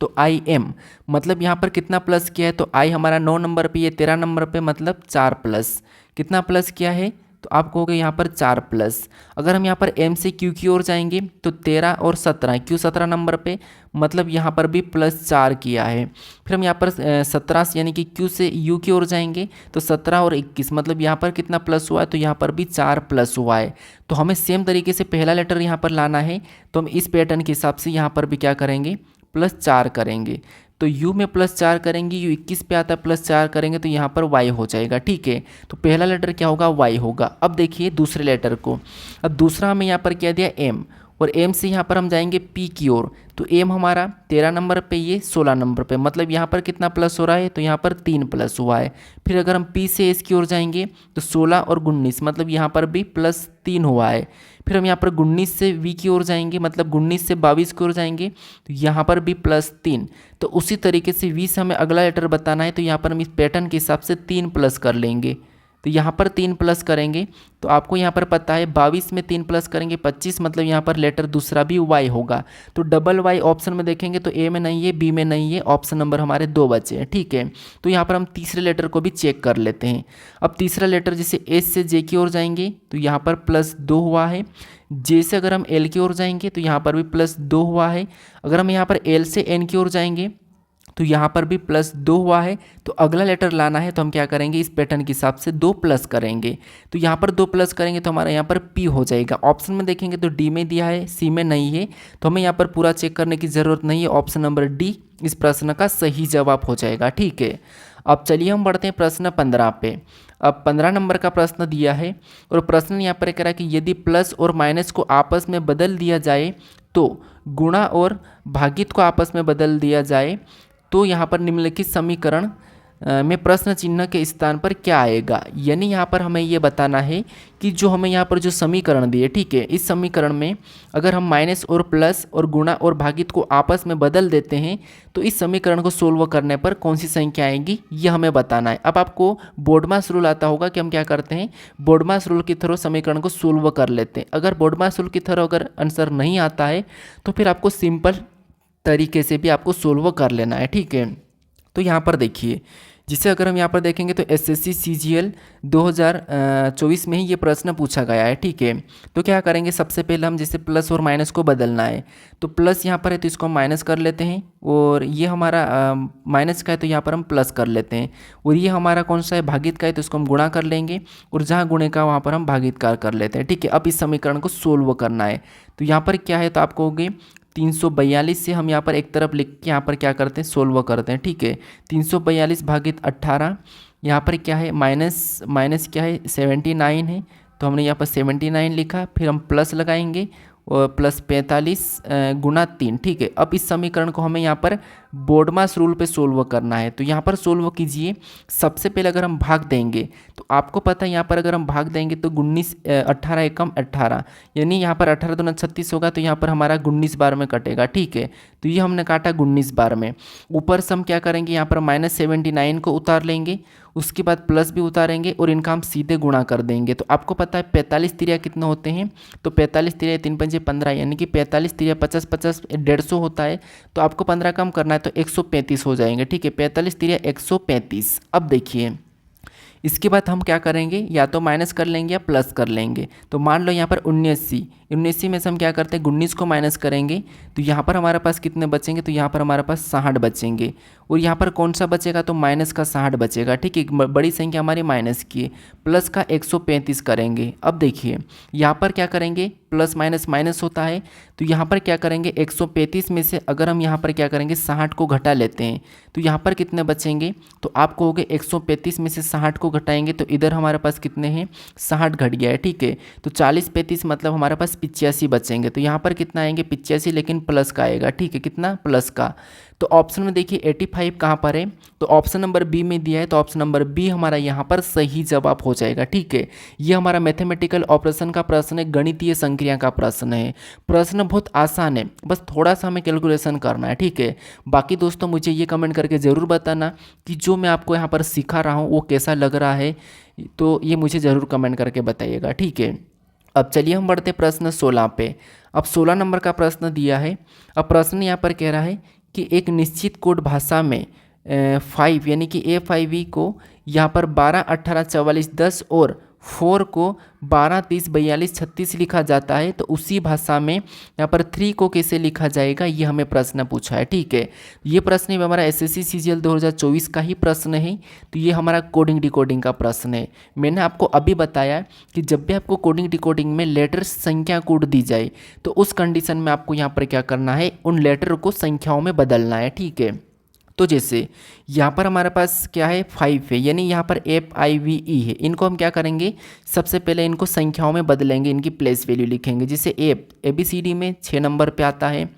A: तो आई एम मतलब यहाँ पर कितना प्लस किया है, तो आई हमारा 9 नंबर पे, ये 13 नंबर पे मतलब 4 प्लस, कितना प्लस किया है, तो आप कहोगे यहाँ पर 4 प्लस। अगर हम यहाँ पर एम से क्यू की ओर जाएंगे तो 13 और 17, क्यू 17 नंबर पे मतलब यहाँ पर भी +4 किया है। फिर हम यहाँ पर 17 यानी कि क्यू से यू की ओर जाएंगे तो 17 और 21 मतलब यहाँ पर कितना प्लस हुआ है, तो यहाँ पर भी 4 प्लस हुआ है। तो हमें सेम तरीके से पहला लेटर यहाँ पर लाना है, तो हम इस पैटर्न के हिसाब से यहाँ पर भी क्या करेंगे, +4 करेंगे। तो u में +4 करेंगे, u 21 पे आता है +4 करेंगे तो यहाँ पर y हो जाएगा, ठीक है। तो पहला लेटर क्या होगा, y होगा। अब देखिए दूसरे लेटर को, अब दूसरा हमें यहाँ पर क्या दिया m और एम से यहाँ पर हम जाएंगे पी की ओर। तो एम हमारा 13 नंबर पे, ये 16 नंबर पे, मतलब यहाँ पर कितना प्लस हो रहा है, तो यहाँ पर 3 प्लस हुआ है। फिर अगर हम पी से एस की ओर जाएंगे तो 16 और 19, मतलब यहाँ पर भी +3 हुआ है। फिर हम यहाँ पर 19 से वी की ओर जाएंगे, मतलब 19 से 22 की ओर जाएंगे तो यहाँ पर भी +3। तो उसी तरीके से वी से हमें अगला लेटर बताना है, तो यहाँ पर हम इस पैटर्न के हिसाब से 3 प्लस कर लेंगे। तो यहाँ पर 3 प्लस करेंगे तो आपको यहाँ पर पता है 22 में 3 प्लस करेंगे 25, मतलब यहाँ पर लेटर दूसरा भी वाई होगा। तो डबल वाई ऑप्शन में देखेंगे तो ए में नहीं है, बी में नहीं है, ऑप्शन नंबर हमारे 2 बचे हैं। ठीक है, तो यहाँ पर हम तीसरे लेटर को भी चेक कर लेते हैं। अब तीसरा लेटर जैसे एस से जे की ओर जाएंगे तो यहाँ पर +2 हुआ है। जे से अगर हम एल की ओर जाएंगे तो यहाँ पर भी +2 हुआ है। अगर हम यहाँ पर एल से एन की ओर जाएंगे तो यहाँ पर भी +2 हुआ है। तो अगला लेटर लाना है तो हम क्या करेंगे, इस पैटर्न के हिसाब से 2 प्लस करेंगे। तो यहाँ पर 2 प्लस करेंगे तो हमारा यहाँ पर पी हो जाएगा। ऑप्शन में देखेंगे तो डी में दिया है, सी में नहीं है, तो हमें यहाँ पर पूरा चेक करने की ज़रूरत नहीं है। ऑप्शन नंबर डी इस प्रश्न का सही जवाब हो जाएगा। ठीक है, अब चलिए हम बढ़ते हैं प्रश्न 15 पे। अब 15 नंबर का प्रश्न दिया है और प्रश्न यहाँ पर कह रहा है कि यदि प्लस और माइनस को आपस में बदल दिया जाए तो गुणा और भागित को आपस में बदल दिया जाए तो यहाँ पर निम्नलिखित समीकरण में प्रश्न चिन्ह के स्थान पर क्या आएगा। यानी यहाँ पर हमें ये बताना है कि जो हमें यहाँ पर जो समीकरण दिए, ठीक है, इस समीकरण में अगर हम माइनस और प्लस और गुणा और भागित को आपस में बदल देते हैं तो इस समीकरण को सोल्व करने पर कौन सी संख्या आएगी, ये हमें बताना है। अब आपको बोर्डमास रूल आता होगा कि हम क्या करते हैं, बोर्डमास रूल के थ्रू समीकरण को सोल्व कर लेते हैं। अगर बोर्डमास रूल के थ्रू अगर आंसर नहीं आता है तो फिर आपको सिंपल तरीके से भी आपको सोल्व कर लेना है। ठीक है, तो यहाँ पर देखिए, जिसे अगर हम यहाँ पर देखेंगे तो एसएससी सीजीएल 2024 में ही ये प्रश्न पूछा गया है। ठीक है, तो क्या करेंगे, सबसे पहले हम जैसे प्लस और माइनस को बदलना है, तो प्लस यहाँ पर है तो इसको हम माइनस कर लेते हैं, और ये हमारा माइनस का है तो यहाँ पर हम प्लस कर लेते हैं, और ये हमारा कौन सा है, भागित का है, तो इसको हम गुणा कर लेंगे, और जहाँ गुणे का वहाँ पर हम भागितकार कर लेते हैं। ठीक है, अब इस समीकरण को सोल्व करना है। तो यहाँ पर क्या है, तो आप कहोगे 342 से हम यहाँ पर एक तरफ लिख के यहाँ पर क्या करते हैं, सोल्व करते हैं। ठीक है, 342 भागित 18, यहाँ पर क्या है, माइनस क्या है, 79 है, तो हमने यहाँ पर 79 लिखा। फिर हम प्लस लगाएंगे और +45 गुणा 3। ठीक है, अब इस समीकरण को हमें यहाँ पर बोर्डमास रूल पे सोल्व करना है। तो यहाँ पर सोल्व कीजिए। सबसे पहले अगर हम भाग देंगे तो आपको पता है यहाँ पर अगर हम भाग देंगे तो 18 एकम 18, यानी यहाँ पर 18 दूना 36 होगा, तो यहाँ पर हमारा 19 बार में कटेगा। ठीक है, तो ये हमने काटा 19 बार में। ऊपर से हम क्या करेंगे, यहाँ पर -79 को उतार लेंगे, उसके बाद प्लस भी उतारेंगे और इनका हम सीधे गुणा कर देंगे। तो आपको पता है 45 तिरिया कितने होते हैं, तो 45 तिरिया 3 पंजे 15, यानी कि 45 तिरिया 50 50 150 होता है। तो आपको 15 कम करना है तो 135 हो जाएंगे। ठीक है, 45 तिरिया 135। अब देखिए इसके बाद हम क्या करेंगे, या तो माइनस कर लेंगे या प्लस कर लेंगे। तो मान लो यहाँ पर 79 में से हम क्या करते हैं, 19 को माइनस करेंगे, तो यहाँ पर हमारे पास कितने बचेंगे, तो यहाँ पर हमारे पास 60 बचेंगे, और यहाँ पर कौन सा बचेगा, तो माइनस का 60 बचेगा। ठीक है, बड़ी संख्या हमारी माइनस की है, प्लस का 135 करेंगे। अब देखिए यहाँ पर क्या करेंगे, प्लस माइनस माइनस होता है, तो यहाँ पर क्या करेंगे, 135 में से अगर हम यहाँ पर क्या करेंगे 60 को घटा लेते हैं, तो यहाँ पर कितने बचेंगे, तो आप कहोगे 135 में से 60 को घटाएंगे तो इधर हमारे पास कितने हैं, 60 घट गया है। ठीक है, तो 40 35 मतलब हमारे पास 85 बचेंगे। तो यहाँ पर कितना आएंगे, 85, लेकिन प्लस का आएगा। ठीक है, कितना, प्लस का। तो ऑप्शन में देखिए 85 कहाँ पर है, तो ऑप्शन नंबर बी में दिया है, तो ऑप्शन नंबर बी हमारा यहाँ पर सही जवाब हो जाएगा। ठीक है, ये हमारा मैथमेटिकल ऑपरेशन का प्रश्न है, गणितीय संक्रिया का प्रश्न है। प्रश्न बहुत आसान है, बस थोड़ा सा हमें कैलकुलेशन करना है। ठीक है, बाकी दोस्तों मुझे ये कमेंट करके ज़रूर बताना कि जो मैं आपको यहाँ पर सिखा रहा हूँ वो कैसा लग रहा है, तो ये मुझे ज़रूर कमेंट करके बताइएगा। ठीक है, अब चलिए हम बढ़ते प्रश्न 16 पे। अब 16 नंबर का प्रश्न दिया है। अब प्रश्न यहाँ पर कह रहा है कि एक निश्चित कोड भाषा में 5 यानी कि A5E को यहाँ पर 12 18 44 10 और 4 को 12 30 42 36 लिखा जाता है, तो उसी भाषा में यहाँ पर 3 को कैसे लिखा जाएगा, ये हमें प्रश्न पूछा है। ठीक है, ये प्रश्न भी हमारा एसएससी सीजीएल 2024 का ही प्रश्न है, तो ये हमारा कोडिंग डिकोडिंग का प्रश्न है। मैंने आपको अभी बताया कि जब भी आपको कोडिंग डिकोडिंग में लेटर संख्या कोड दी जाए तो उस कंडीशन में आपको यहाँ पर क्या करना है, उन लेटर को संख्याओं में बदलना है। ठीक है, तो जैसे यहाँ पर हमारे पास क्या है 5 है, यानी यहाँ पर FIVE है। इनको हम क्या करेंगे, सबसे पहले इनको संख्याओं में बदलेंगे, इनकी प्लेस वैल्यू लिखेंगे। जैसे ABCD में 6 नंबर पे आता है,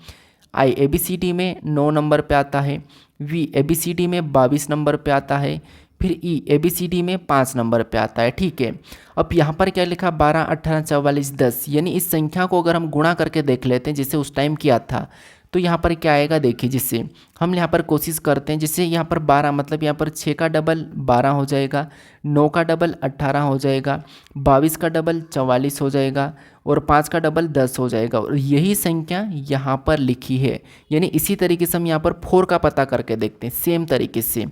A: I ABCD में 9 नंबर पे आता है, V ABCD में 22 नंबर पे आता है, फिर E ABCD में 5 नंबर पे आता है। ठीक है, अब यहाँ पर क्या लिखा 12, 18, 44, 10, यानी इस संख्या को अगर हम गुणा करके देख लेते हैं जैसे उस टाइम किया था, तो यहाँ पर क्या आएगा देखिए। जिससे हम यहाँ पर कोशिश करते हैं, जैसे यहाँ पर 12 मतलब यहाँ पर 6 का डबल 12 हो जाएगा, 9 का डबल 18 हो जाएगा, 22 का डबल 44 हो जाएगा और 5 का डबल 10 हो जाएगा। और यही संख्या यहाँ पर लिखी है, यानी इसी तरीके से हम यहाँ पर 4 का पता करके देखते हैं सेम तरीके से।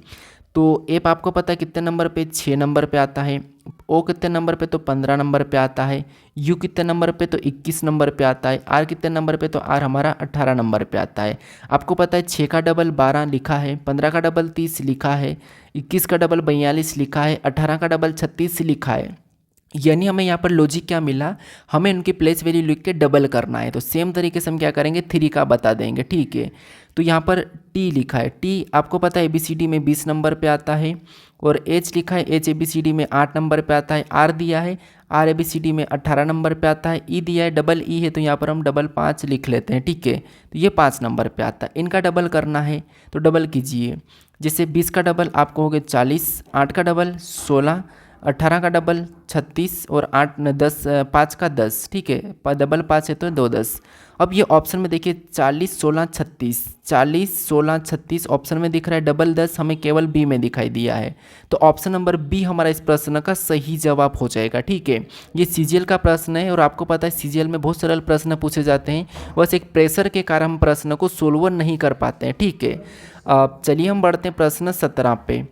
A: तो एप आपको पता है कितने नंबर पे, 6 नंबर पे आता है। ओ कितने नंबर पे, तो 15 नंबर पे आता है। यू कितने नंबर पे, तो 21 नंबर पे आता है। आर कितने नंबर पे, तो आर हमारा 18 नंबर पे आता है। आपको पता है 6 का डबल 12 लिखा है, 15 का डबल 30 लिखा है, 21 का डबल 42 लिखा है, 18 का डबल 36 लिखा है। यानी हमें यहाँ पर लॉजिक क्या मिला, हमें उनकी प्लेस वैल्यू लिख के डबल करना है। तो सेम तरीके से हम क्या करेंगे, 3 का बता देंगे। ठीक है, तो यहाँ पर टी लिखा है, टी आपको पता है ABCD में 20 नंबर पे आता है। और एच लिखा है, एच ABCD में 8 नंबर पे आता है। आर दिया है, आर ABCD में 18 नंबर पे आता है। ई दिया है, डबल ई है, तो यहाँ पर हम डबल 5 लिख लेते हैं। ठीक है, तो ये 5 नंबर पे आता है। इनका डबल करना है तो डबल कीजिए। जैसे 20 का डबल आपको हो गया 40, 8 का डबल 16, 18 का डबल 36 और 8 10 5 का 10। ठीक है, डबल 5 है तो 2 10। अब ये ऑप्शन में देखिए 40 16 36, 40 16 36 ऑप्शन में दिख रहा है, डबल 10 हमें केवल बी में दिखाई दिया है। तो ऑप्शन नंबर बी हमारा इस प्रश्न का सही जवाब हो जाएगा। ठीक है, ये CGL का प्रश्न है और आपको पता है CGL में बहुत सरल प्रश्न पूछे जाते हैं, बस एक प्रेशर के कारण हम प्रश्न को सोल्व नहीं कर पाते हैं। ठीक है, अब चलिए हम बढ़ते हैं प्रश्न 17 पे।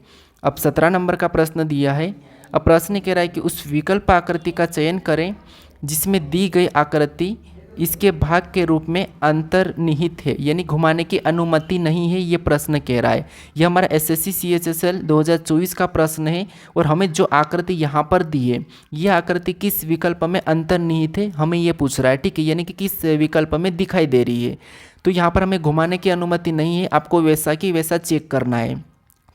A: अब 17 नंबर का प्रश्न दिया है। अब प्रश्न कह रहा है कि उस विकल्प आकृति का चयन करें जिसमें दी गई आकृति इसके भाग के रूप में अंतर्निहित है, यानी घुमाने की अनुमति नहीं है, ये प्रश्न कह रहा है। यह हमारा SSC CHSL 2024 का प्रश्न है और हमें जो आकृति यहाँ पर दी है, यह आकृति किस विकल्प में अंतर्निहित है, हमें ये पूछ रहा है। ठीक है, यानी कि किस विकल्प में दिखाई दे रही है। तो यहाँ पर हमें घुमाने की अनुमति नहीं है, आपको वैसा कि वैसा चेक करना है।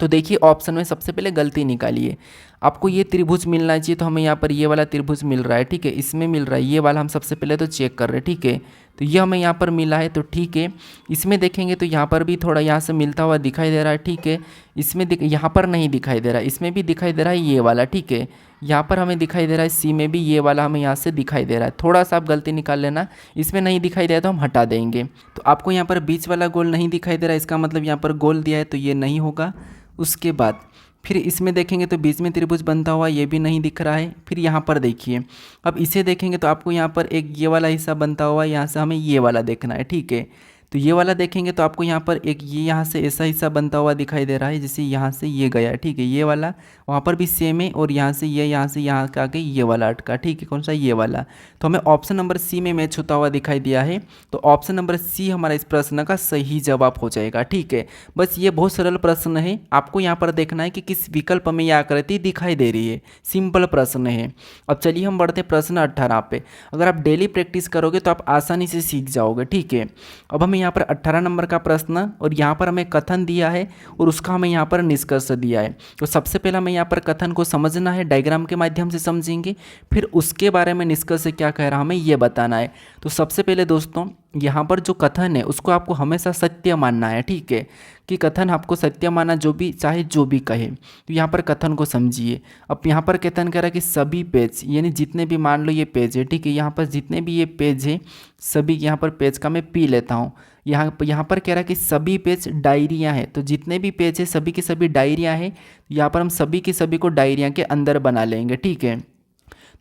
A: तो देखिए ऑप्शन में सबसे पहले गलती निकालिए। आपको ये त्रिभुज मिलना चाहिए, तो हमें यहाँ पर ये वाला त्रिभुज मिल रहा है। ठीक है, इसमें मिल रहा है ये वाला, हम सबसे पहले तो चेक कर रहे हैं। ठीक है, तो ये हमें यहाँ पर मिला है, तो ठीक है। इसमें देखेंगे तो यहाँ पर भी थोड़ा यहाँ से मिलता हुआ दिखाई दे रहा है। ठीक है, इसमें यहाँ पर नहीं दिखाई दे रहा है, इसमें भी दिखाई दे रहा है ये वाला। ठीक है, यहाँ पर हमें दिखाई दे रहा है सी में भी ये वाला हमें यहाँ से दिखाई दे रहा है। थोड़ा सा आप गलती निकाल लेना, इसमें नहीं दिखाई दिया तो हम हटा देंगे। तो आपको यहाँ पर बीच वाला गोल नहीं दिखाई दे रहा है, इसका मतलब यहाँ पर गोल दिया है तो ये नहीं होगा। उसके बाद फिर इसमें देखेंगे तो बीच में त्रिभुज बनता हुआ ये भी नहीं दिख रहा है। फिर यहाँ पर देखिए, अब इसे देखेंगे तो आपको यहाँ पर एक ये वाला हिस्सा बनता हुआ, यहाँ से हमें ये वाला देखना है। ठीक है, तो ये वाला देखेंगे तो आपको यहाँ पर एक ये यहाँ से ऐसा हिस्सा बनता हुआ दिखाई दे रहा है, जैसे यहाँ से ये गया है। ठीक है, ये वाला वहाँ पर भी सेम है और यहाँ से यहाँ का आगे ये वाला अटका। ठीक है, कौन सा, ये वाला। तो हमें ऑप्शन नंबर सी में मैच होता हुआ दिखाई दिया है, तो ऑप्शन नंबर सी हमारा इस प्रश्न का सही जवाब हो जाएगा। ठीक है, बस ये बहुत सरल प्रश्न है, आपको यहाँ पर देखना है कि किस विकल्प में यह आकृति दिखाई दे रही है। सिंपल प्रश्न है। अब चलिए हम बढ़ते प्रश्न 18 पे। अगर आप डेली प्रैक्टिस करोगे तो आप आसानी से सीख जाओगे। ठीक है, अब हमें यहाँ पर 18 नंबर का प्रश्न और यहाँ पर हमें कथन दिया है और उसका हमें यहाँ पर निष्कर्ष दिया है। तो सबसे पहले हमें यहाँ पर कथन को समझना है, डायग्राम के माध्यम से समझेंगे, फिर उसके बारे में निष्कर्ष क्या कह रहा है हमें ये बताना है। तो सबसे पहले दोस्तों यहाँ पर जो कथन है उसको आपको हमेशा सत्य मानना है। ठीक है, कि कथन आपको सत्य माना, जो भी चाहे जो भी कहे। तो यहाँ पर कथन को समझिए। अब यहाँ पर कथन कह रहा है कि सभी पेज, यानी जितने भी, मान लो ये पेज है। ठीक है, यहाँ पर जितने भी ये पेज है सभी, यहाँ पर पेज का मैं पी लेता हूँ। यहाँ पर कह रहा है कि सभी पेज डायरियाँ हैं, तो जितने भी पेज है सभी की सभी डायरियाँ हैं। यहाँ पर हम सभी की सभी को डायरियाँ के अंदर बना लेंगे। ठीक है,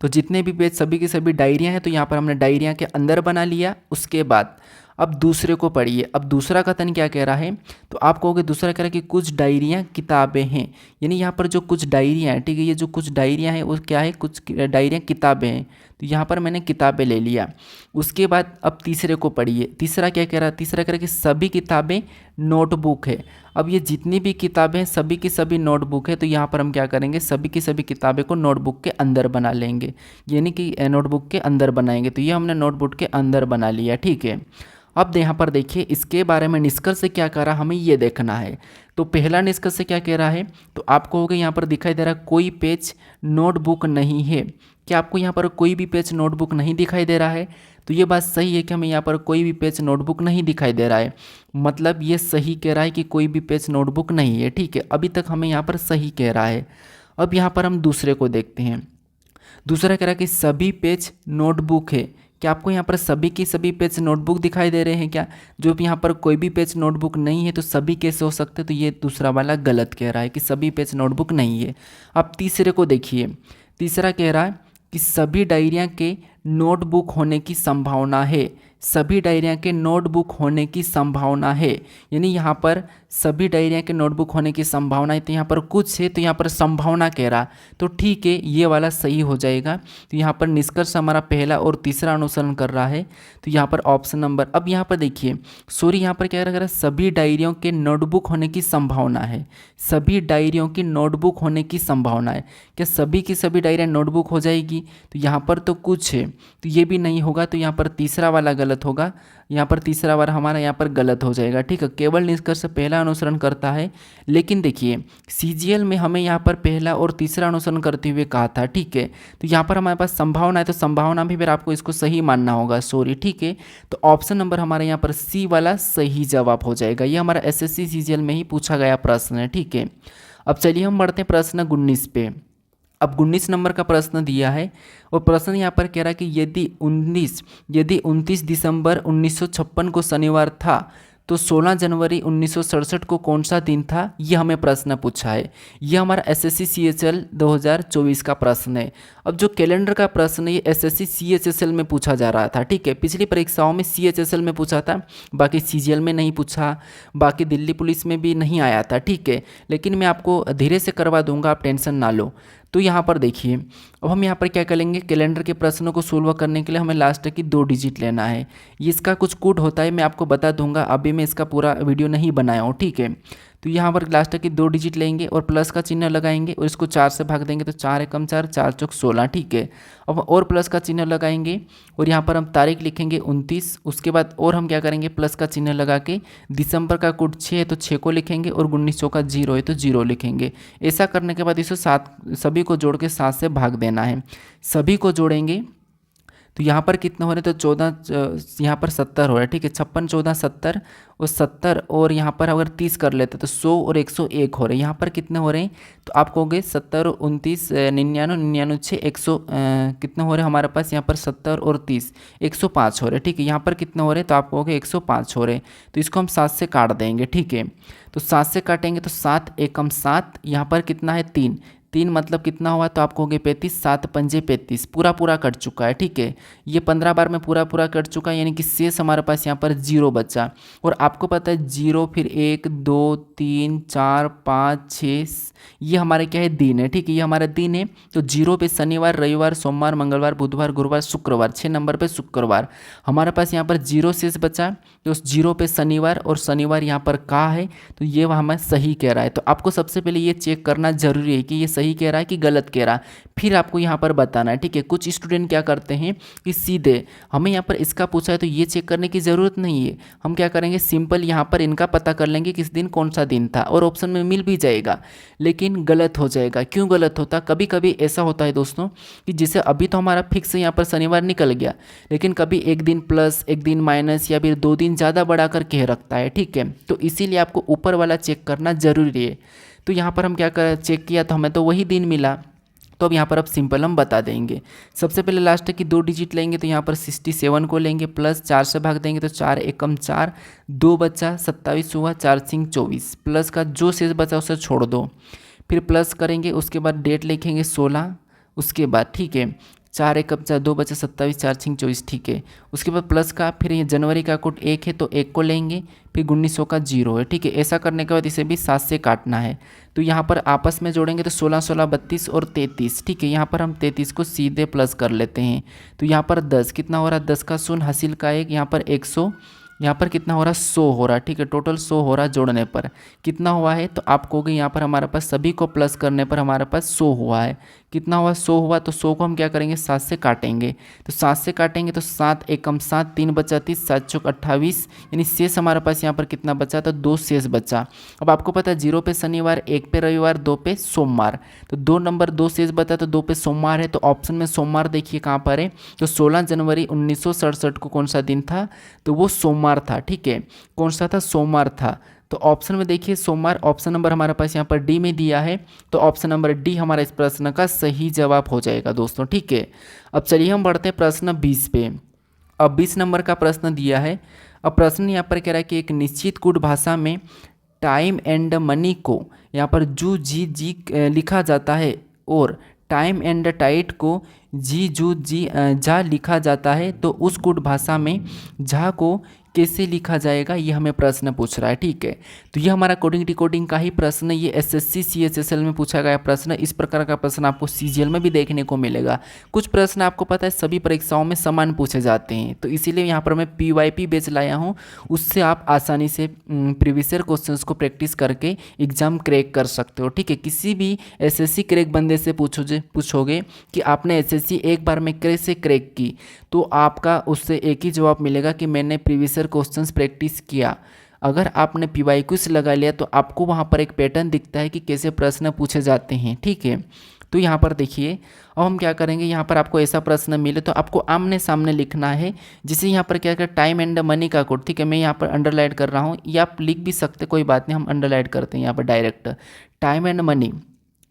A: तो जितने भी पेज सभी की सभी डायरियाँ हैं, तो यहाँ पर हमने डायरियाँ के अंदर बना लिया। उसके बाद अब दूसरे को पढ़िए। अब दूसरा कथन क्या कह रहा है, तो आप कहोगे दूसरा कह रहा है कि कुछ डायरियाँ किताबें हैं, यानी यहाँ पर जो कुछ डायरियाँ हैं, ठीक है, ये जो कुछ डायरियाँ हैं वो क्या है, कुछ डायरियाँ किताबें हैं। तो यहाँ पर मैंने किताबें ले लिया। उसके बाद अब तीसरे को पढ़िए। तीसरा क्या कह रहा है, तीसरा कह रहा है कि सभी किताबें नोटबुक है। अब ये जितनी भी किताबें हैं सभी की सभी नोटबुक है, तो यहाँ पर हम क्या करेंगे, सभी की सभी किताबें को नोटबुक के अंदर बना लेंगे, यानी कि नोटबुक के अंदर बनाएंगे। तो ये हमने नोटबुक के अंदर बना लिया। ठीक है, अब यहाँ पर देखिए इसके बारे में निष्कर्ष से क्या कह रहा है हमें ये देखना है। तो पहला निष्कर्ष से क्या कह रहा है, तो आपको होगा यहाँ पर दिखाई दे रहा है कोई पेज नोटबुक नहीं है। क्या आपको यहाँ पर कोई भी पेज नोटबुक नहीं दिखाई दे रहा है? तो ये बात सही है कि हमें यहाँ पर कोई भी पेज नोटबुक नहीं दिखाई दे रहा है, मतलब ये सही कह रहा है कि कोई भी पेज नोटबुक नहीं है। ठीक है, अभी तक हमें यहाँ पर सही कह रहा है। अब यहाँ पर हम दूसरे को देखते हैं। दूसरा कह रहा है कि सभी पेज नोटबुक है। क्या आपको यहाँ पर सभी की सभी पेज नोटबुक दिखाई दे रहे हैं क्या? जो यहाँ पर कोई भी पेज नोटबुक नहीं है तो सभी कैसे हो सकते? तो ये दूसरा वाला गलत कह रहा है कि सभी पेज नोटबुक नहीं है। अब तीसरे को देखिए, तीसरा कह रहा है कि सभी डायरियाँ के नोटबुक होने की संभावना है। सभी डायरियाँ के नोटबुक होने की संभावना है, यानी यहाँ पर सभी डायरियाँ के नोटबुक होने की संभावना है। तो यहाँ पर कुछ है तो यहाँ पर संभावना कह रहा, तो ठीक है ये वाला सही हो जाएगा। तो यहाँ पर निष्कर्ष हमारा पहला और तीसरा अनुसरण कर रहा है, तो यहाँ पर ऑप्शन नंबर। अब यहाँ पर देखिए सॉरी, यहाँ पर क्या कह रहा है सभी डायरियों के नोटबुक होने की संभावना है। सभी डायरियों की नोटबुक होने की संभावना है। क्या सभी की सभी डायरियाँ नोटबुक हो जाएगी? तो यहाँ पर तो कुछ है, तो ये भी नहीं होगा। तो यहाँ पर तीसरा वाला गलत होगा, यहाँ पर तीसरा वाला हमारा यहाँ पर गलत हो जाएगा। ठीक है, केवल निष्कर्ष पहला अनुसरण करता है, लेकिन देखिए सीजीएल में हमें यहाँ पर पहला और तीसरा अनुसरण करते हुए कहा था। ठीक है, तो यहाँ पर हमारे पास संभावना है, तो संभावना भी फिर आपको इसको सही मानना होगा। सॉरी, ठीक है, तो ऑप्शन नंबर हमारे यहाँ पर सी वाला सही जवाब हो जाएगा। ये हमारा एसएससी सीजीएल में ही पूछा गया प्रश्न है। ठीक है, अब चलिए हम बढ़ते हैं प्रश्न 19 पे। अब 19 नंबर का प्रश्न दिया है और प्रश्न यहाँ पर कह रहा है कि यदि 29 दिसंबर 1956 को शनिवार था तो 16 जनवरी 1967 को कौन सा दिन था? ये हमें प्रश्न पूछा है। ये हमारा एसएससी सीएचएल 2024 का प्रश्न है। अब जो कैलेंडर का प्रश्न है ये एसएससी सीएचएसएल में पूछा जा रहा था। ठीक है, पिछली परीक्षाओं में सीएचएसएल में पूछा था, बाकी सीजीएल में नहीं पूछा, बाकी दिल्ली पुलिस में भी नहीं आया था। ठीक है, लेकिन मैं आपको धीरे से करवा दूंगा, आप टेंशन ना लो। तो यहाँ पर देखिए अब हम यहाँ पर क्या करेंगे, कैलेंडर के प्रश्नों को सोल्व करने के लिए हमें लास्ट की 2 डिजिट लेना है। ये इसका कुछ कोड होता है, मैं आपको बता दूंगा, अभी मैं इसका पूरा वीडियो नहीं बनाया हूँ। ठीक है, तो यहाँ पर लास्ट की 2 डिजिट लेंगे और प्लस का चिन्ह लगाएंगे और इसको 4 से भाग देंगे तो 4 एकम 4, 4 चौक 16। ठीक है, अब और प्लस का चिन्ह लगाएंगे और यहाँ पर हम तारीख लिखेंगे 29। उसके बाद और हम क्या करेंगे, प्लस का चिन्ह लगा के दिसंबर का कोड 6 है तो 6 को लिखेंगे और 19 का 0 है तो 0 लिखेंगे। ऐसा करने के बाद इसे 7 सभी को जोड़ के 7 से भाग देना है। सभी को जोड़ेंगे तो यहाँ पर कितने हो रहे हैं, तो 14 यहाँ पर 70 हो रहा है। ठीक है, 56 14 70 और 70 और यहाँ पर अगर 30 कर लेते तो 100 और 101 हो रहे हैं। यहाँ पर कितने हो रहे हैं, तो आपको हो गए 70 29 99 99 6 100 कितने हो रहे हैं हमारे पास, यहाँ पर 70 और 30 105 हो रहे हैं। ठीक है, यहाँ पर कितने हो रहे हैं, तो आपको हो गए 105 हो रहे हैं। तो इसको हम 7 से काट देंगे। ठीक है, तो 7 से काटेंगे तो 7 एकम 7, यहाँ पर कितना है 3 मतलब कितना हुआ, तो आपको हो गए 35, 7 पंजे 35, पूरा कट चुका है। ठीक है, ये 15 बार में पूरा कट चुका है, यानी कि शेष हमारे पास यहाँ पर 0 बचा। और आपको पता है 0 फिर 1 2 3 4 5 6 ये हमारे क्या है, दिन है। ठीक है, ये हमारा दिन है। तो 0 पे शनिवार रविवार सोमवार मंगलवार बुधवार गुरुवार शुक्रवार, 6 नंबर पे शुक्रवार हमारे पास यहाँ पर 0 शेष बचा। तो उस 0 पे शनिवार और शनिवार यहाँ पर का है, तो ये हमें सही कह रहा है। तो आपको सबसे पहले ये चेक करना जरूरी है कि ये सही कह रहा है कि गलत कह रहा है, फिर आपको यहाँ पर बताना है। ठीक है, कुछ स्टूडेंट क्या करते हैं कि सीधे हमें यहाँ पर इसका पूछा है तो ये चेक करने की ज़रूरत नहीं है, हम क्या करेंगे सिंपल यहाँ पर इनका पता कर लेंगे किस दिन कौन सा दिन था और ऑप्शन में मिल भी जाएगा, लेकिन गलत हो जाएगा। क्यों गलत होता, कभी कभी ऐसा होता है दोस्तों कि जैसे अभी तो हमारा फिक्स यहाँ पर शनिवार निकल गया, लेकिन कभी एक दिन प्लस एक दिन माइनस या फिर 2 दिन ज़्यादा बढ़ा कर कह रखता है। ठीक है, तो इसीलिए आपको ऊपर वाला चेक करना जरूरी है। तो यहाँ पर हम क्या कर चेक किया तो हमें तो वही दिन मिला, तो अब यहाँ पर अब सिंपल हम बता देंगे। सबसे पहले लास्ट की 2 डिजिट लेंगे तो यहाँ पर 67 को लेंगे, प्लस 4 से भाग देंगे तो 4 एकम 4, 2 बचा 27 हुआ, 4 सिंह 24, प्लस का जो शेष बचा उसे छोड़ दो, फिर प्लस करेंगे, उसके बाद डेट लिखेंगे 16, उसके बाद ठीक है 4 एकम 4 2 बचा 27 4 सिंह 24। ठीक है, उसके बाद प्लस का फिर ये जनवरी का कोड 1 है तो 1 को लेंगे, फिर 1900 का 0 है। ठीक है, ऐसा करने के बाद इसे भी 7 से काटना है। तो यहाँ पर आपस में जोड़ेंगे तो 16 16 32 और 33। ठीक है, यहाँ पर हम 33 को सीधे प्लस कर लेते हैं। तो यहाँ पर 10 कितना हो रहा है, 10 का 0 हासिल का 1, यहाँ पर 100, यहाँ पर कितना हो रहा है 100 हो रहा है। ठीक है, टोटल 100 हो रहा है, जोड़ने पर कितना हुआ है, तो आप कहोगे यहाँ पर हमारे पास सभी को प्लस करने पर हमारे पास 100 हुआ है। कितना हुआ 100 हुआ, तो 100 को हम क्या करेंगे 7 से काटेंगे, तो 7 से काटेंगे तो 7 एकम 7, 3 बचा 30, 7 चौक 28, यानी शेष हमारे पास यहाँ पर कितना बचा, तो 2 शेष बचा। अब आपको पता है 0 पे शनिवार, 1 पे रविवार, 2 पे सोमवार, तो 2 नंबर 2 शेष बचा, तो 2 पे सोमवार है, तो ऑप्शन में सोमवार देखिए कहाँ पर है, तो 16 जनवरी 1967 को कौन सा दिन था, तो वो सोमवार था। ठीक है, कौन सा था, सोमवार था। तो ऑप्शन में देखिए सोमवार, ऑप्शन नंबर हमारे पास यहाँ पर डी में दिया है, तो ऑप्शन नंबर डी हमारा इस प्रश्न का सही जवाब हो जाएगा दोस्तों। ठीक है, अब चलिए हम बढ़ते हैं प्रश्न 20 पे। अब 20 नंबर का प्रश्न दिया है। अब प्रश्न यहाँ पर कह रहा है कि एक निश्चित कूट भाषा में टाइम एंड मनी को यहाँ पर जू जी जी लिखा जाता है और टाइम एंड टाइट को जी जू जी झा लिखा जाता है, तो उस कूट भाषा में झा को कैसे लिखा जाएगा, ये हमें प्रश्न पूछ रहा है। ठीक है, तो ये हमारा कोडिंग डिकोडिंग का ही प्रश्न, ये एसएससी सीएचएसएल में पूछा गया प्रश्न। इस प्रकार का प्रश्न आपको सीजीएल में भी देखने को मिलेगा। कुछ प्रश्न आपको पता है सभी परीक्षाओं में समान पूछे जाते हैं, तो इसीलिए यहाँ पर मैं पीवाईपी बैच लाया हूँ, उससे आप आसानी से प्रीवियस ईयर क्वेश्चंस को प्रैक्टिस करके एग्जाम क्रैक कर सकते हो। ठीक है, किसी भी एसएससी क्रैक बंदे से पूछोगे कि आपने एसएससी एक बार में कैसे क्रैक की, तो आपका उससे एक ही जवाब मिलेगा कि मैंने प्रीवियस ईयर क्वेश्चंस प्रैक्टिस किया। अगर आपने पीवाईक्यूज लगा लिया तो आपको वहाँ पर एक पैटर्न दिखता है कि कैसे प्रश्न पूछे जाते हैं। ठीक है, तो यहाँ पर देखिए, अब हम क्या करेंगे, यहाँ पर आपको ऐसा प्रश्न मिले तो आपको आमने सामने लिखना है। जैसे यहाँ पर क्या कर टाइम एंड मनी का कोड, ठीक है, मैं यहाँ पर अंडरलाइन कर रहा हूँ, या आप लिख भी सकते, कोई बात नहीं, हम अंडरलाइन करते हैं यहाँ पर डायरेक्ट। टाइम एंड मनी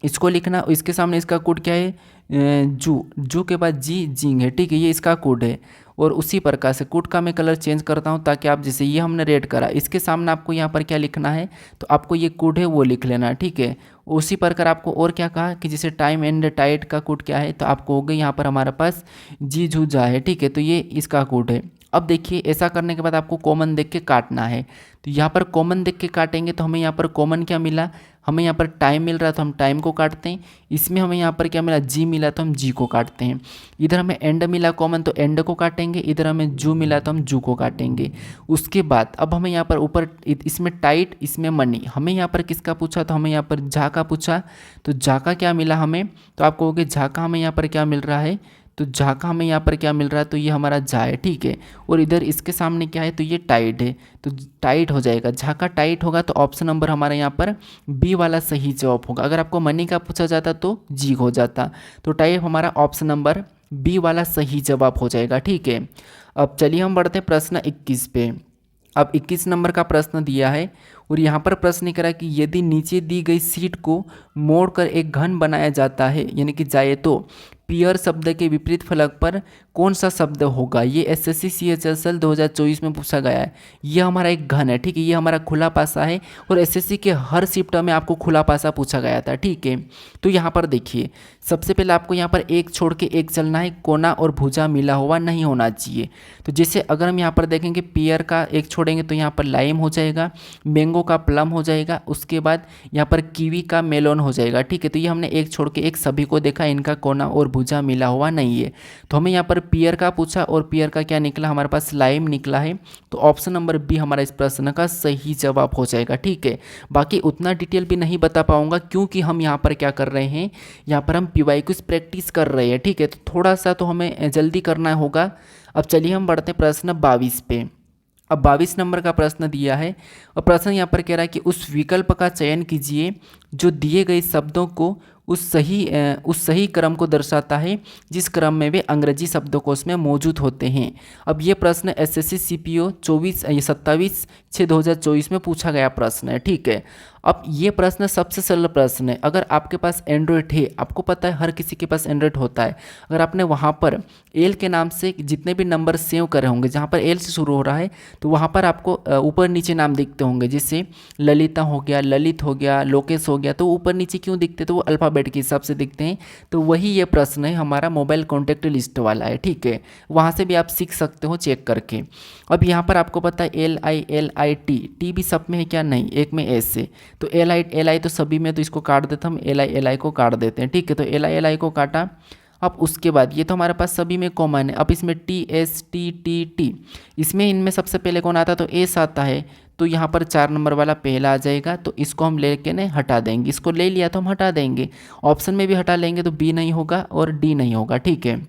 A: इसको लिखना, इसके सामने इसका कोड क्या है, जू के बाद जी जिंग है। ठीक है, ये इसका कोड है, और उसी प्रकार से कोड का मैं कलर चेंज करता हूँ ताकि आप, जैसे ये हमने रेड करा, इसके सामने आपको यहाँ पर क्या लिखना है, तो आपको ये कोड है वो लिख लेना। ठीक है, उसी प्रकार आपको और क्या कहा कि जैसे टाइम एंड टाइट का कोड क्या है, तो आपको हो गया यहाँ पर हमारे पास जी झू जा है। ठीक है, तो ये इसका कोड है। अब देखिए, ऐसा करने के बाद आपको कॉमन देख के काटना है, तो यहाँ पर कॉमन देख के काटेंगे तो हमें यहाँ पर कॉमन क्या मिला, हमें यहाँ पर टाइम मिल रहा है तो हम टाइम को काटते हैं, इसमें हमें यहाँ पर क्या मिला, जी मिला तो हम जी को काटते हैं, इधर हमें एंड मिला कॉमन तो एंड को काटेंगे, इधर हमें जू मिला तो हम जू को काटेंगे। उसके बाद अब हमें यहाँ पर ऊपर इसमें टाइट, इसमें मनी, हमें यहाँ पर किसका पूछा, तो हमें यहाँ पर झा का पूछा, तो झा का क्या मिला हमें, तो आप कहोगे झा का हमें यहाँ पर क्या मिल रहा है, तो झा का हमें यहाँ पर क्या मिल रहा है, तो ये हमारा झा है। ठीक है, और इधर इसके सामने क्या है, तो ये टाइट है, तो टाइट हो जाएगा, झा का टाइट होगा, तो ऑप्शन नंबर हमारा यहाँ पर बी वाला सही जवाब होगा। अगर आपको मनी का पूछा जाता तो जी हो जाता, तो टाइप हमारा ऑप्शन नंबर बी वाला सही जवाब हो जाएगा। ठीक है, अब चलिए हम बढ़ते हैं प्रश्न 21 पे। अब 21 नंबर का प्रश्न दिया है, और यहाँ पर प्रश्न करा कि यदि नीचे दी गई शीट को मोड़कर एक घन बनाया जाता है, यानी कि जाए, तो पियर शब्द के विपरीत फलक पर कौन सा शब्द होगा। ये एसएससी सीएचएसएल 2024 में पूछा गया है। ये हमारा एक घन है। ठीक है, ये हमारा खुला पासा है, और एसएससी के हर शिफ्ट में आपको खुला पासा पूछा गया था। ठीक है, तो यहाँ पर देखिए, सबसे पहले आपको यहाँ पर एक छोड़ के एक चलना है, कोना और भुजा मिला हुआ नहीं होना चाहिए। तो जैसे अगर हम यहाँ पर देखेंगे पियर का एक छोड़ेंगे तो यहाँ पर लाइम हो जाएगा, मैंगो का प्लम हो जाएगा, उसके बाद यहाँ पर कीवी का मेलोन हो जाएगा। ठीक है, तो ये हमने एक छोड़ के एक सभी को देखा, इनका कोना और भुजा मिला हुआ नहीं है। तो हमें यहाँ पर पियर का पूछा, और पियर का क्या निकला, हमारे पास लाइम निकला है, तो ऑप्शन नंबर बी हमारा इस प्रश्न का सही जवाब हो जाएगा। ठीक है, बाकी उतना डिटेल भी नहीं बता पाऊंगा, क्योंकि हम यहाँ पर क्या कर रहे हैं, यहाँ पर हम पीवाईक्यूज प्रैक्टिस कर रहे हैं। ठीक है, तो थोड़ा सा तो हमें जल्दी करना होगा। अब चलिए हम बढ़ते हैं प्रश्न 22 पे। अब 22 नंबर का प्रश्न दिया है, और प्रश्न यहाँ पर कह रहा है कि उस विकल्प का चयन कीजिए जो दिए गए शब्दों को उस सही क्रम को दर्शाता है जिस क्रम में वे अंग्रेजी शब्दकोश में मौजूद होते हैं। अब ये प्रश्न एसएससी सीपीओ 27/6/2024 में पूछा गया प्रश्न है। ठीक है, अब ये प्रश्न सबसे सरल प्रश्न है। अगर आपके पास एंड्रॉयड है, आपको पता है हर किसी के पास एंड्रॉयड होता है, अगर आपने वहाँ पर एल के नाम से जितने भी नंबर सेव करे होंगे, जहाँ पर एल से शुरू हो रहा है, तो वहाँ पर आपको ऊपर नीचे नाम दिखते होंगे, जैसे ललिता हो गया, ललित हो गया, लोकेश हो गया, तो ऊपर नीचे क्यों दिखते, तो वो अल्फ़ाबेट के हिसाब से दिखते हैं। तो वही ये प्रश्न है हमारा मोबाइल कॉन्टैक्ट लिस्ट वाला है। ठीक है, वहाँ से भी आप सीख सकते हो चेक करके। अब यहाँ पर आपको पता है LI टी भी सब में है क्या, नहीं, एक में एस से, तो LI तो सभी में, तो इसको काट देते हम, LI को काट देते हैं। ठीक है, तो LI को काटा। अब उसके बाद ये तो हमारे पास सभी में कॉमन है। अब इसमें T S T T T, इसमें इनमें सबसे पहले कौन आता है? तो एस आता है। तो यहाँ पर 4 नंबर वाला पहला आ जाएगा, तो इसको हम लेके ने हटा देंगे। इसको ले लिया तो हम हटा देंगे। ऑप्शन में भी हटा लेंगे तो बी नहीं होगा और डी नहीं होगा, ठीक है।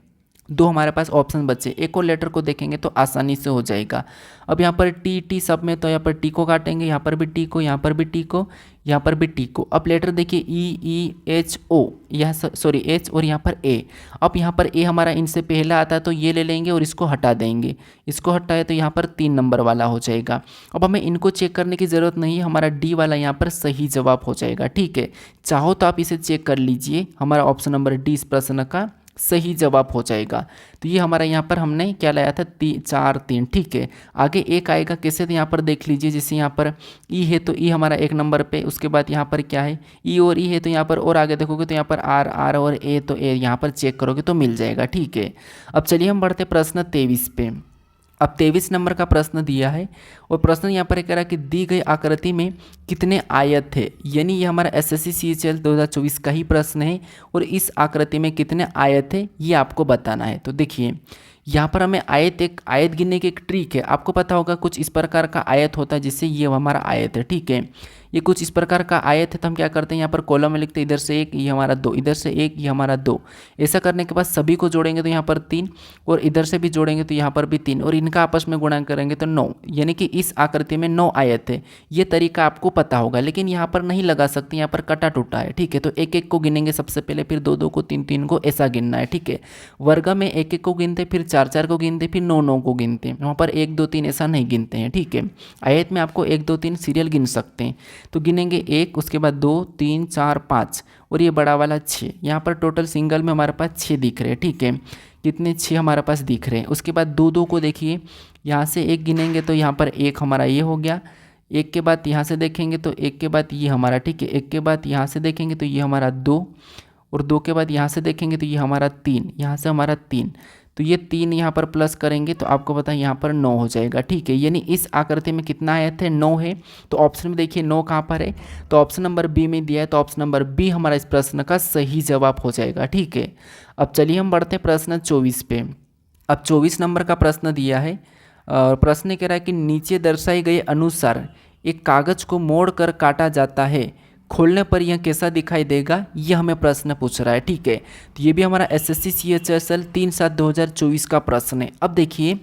A: दो हमारे पास ऑप्शन बचे, एक और लेटर को देखेंगे तो आसानी से हो जाएगा। अब यहाँ पर टी टी सब में, तो यहाँ पर टी को काटेंगे, यहाँ पर भी टी को, यहाँ पर भी टी को, यहाँ पर भी टी को। अब लेटर देखिए ई एच ओ, यह सॉरी एच और यहाँ पर ए। अब यहाँ पर ए हमारा इनसे पहला आता है तो ये ले लेंगे और इसको हटा देंगे। इसको हटाए तो यहाँ पर 3 नंबर वाला हो जाएगा। अब हमें इनको चेक करने की ज़रूरत नहीं है, हमारा डी वाला यहाँ पर सही जवाब हो जाएगा, ठीक है। चाहो तो आप इसे चेक कर लीजिए, हमारा ऑप्शन नंबर डी इस प्रश्न का सही जवाब हो जाएगा। तो ये हमारा यहाँ पर हमने क्या लाया था? 4 3, ठीक है। आगे एक आएगा कैसे? तो यहाँ पर देख लीजिए, जैसे यहाँ पर ई है तो ई हमारा 1 नंबर पे, उसके बाद यहाँ पर क्या है? ई और ई है, तो यहाँ पर और आगे देखोगे तो यहाँ पर आर आर और ए, तो ए यहाँ पर चेक करोगे तो मिल जाएगा, ठीक है। अब चलिए हम बढ़ते प्रश्न 23 पे। अब 23 नंबर का प्रश्न दिया है और प्रश्न यहाँ पर कह रहा है कि दी गई आकृति में कितने आयत थे, यानी ये हमारा एसएससी सीएचएल 2024 का ही प्रश्न है और इस आकृति में कितने आयत थे ये आपको बताना है। तो देखिए यहाँ पर हमें आयत गिनने की एक ट्रिक है, आपको पता होगा कुछ इस प्रकार का आयत होता है, जिससे ये हमारा आयत है, ठीक है। ये कुछ इस प्रकार का आयत है तो हम क्या करते हैं, यहाँ पर कॉलम में लिखते हैं इधर से 1 ये हमारा 2, इधर से 1 ये हमारा 2। ऐसा करने के बाद सभी को जोड़ेंगे तो यहाँ पर 3 और इधर से भी जोड़ेंगे तो यहाँ पर भी 3 और इनका आपस में गुणा करेंगे तो 9, यानी कि इस आकृति में 9 आयत है। ये तरीका आपको पता होगा, लेकिन यहाँ पर नहीं लगा सकते, यहाँ पर कटा टूटा है, ठीक है। तो 1 1 को गिनेंगे सबसे पहले, फिर 2 2 को, 3 3 को, ऐसा गिनना है, ठीक है। वर्ग में 1 1 को गिनते, फिर 4 4 को गिनते, फिर 9 9 को गिनते हैं। वहाँ पर 1 2 3 ऐसा नहीं गिनते हैं, ठीक है। आयत में आपको 1 2 3 सीरियल गिन सकते हैं। तो गिनेंगे 1, उसके बाद 2 3 4 5 और ये बड़ा वाला 6। यहाँ पर टोटल सिंगल में हमारे पास 6 दिख रहे हैं, ठीक है। कितने? 6 हमारे पास दिख रहे हैं। उसके बाद 2 2 को देखिए, यहाँ से 1 गिनेंगे तो यहाँ पर 1 हमारा ये हो गया। 1 के बाद यहाँ से देखेंगे तो 1 के बाद ये हमारा, ठीक है। 1 के बाद यहाँ से देखेंगे तो ये हमारा 2 और 2 के बाद यहाँ से देखेंगे तो ये हमारा 3, यहाँ से हमारा 3। तो ये 3 यहाँ पर प्लस करेंगे तो आपको पता है यहाँ पर 9 हो जाएगा, ठीक है। यानी इस आकृति में कितना आयत है? 9 है। तो ऑप्शन में देखिए 9 कहाँ पर है? तो ऑप्शन नंबर बी में दिया है, तो ऑप्शन नंबर बी हमारा इस प्रश्न का सही जवाब हो जाएगा, ठीक है। अब चलिए हम बढ़ते हैं प्रश्न 24 पे। अब 24 नंबर का प्रश्न दिया है और प्रश्न कह रहा है कि नीचे दर्शाए गए अनुसार एक कागज को मोड़ कर काटा जाता है, खोलने पर यह कैसा दिखाई देगा? ये हमें प्रश्न पूछ रहा है, ठीक है। तो ये भी हमारा एसएससी सीएचएसएल 3/7/2024 का प्रश्न है। अब देखिए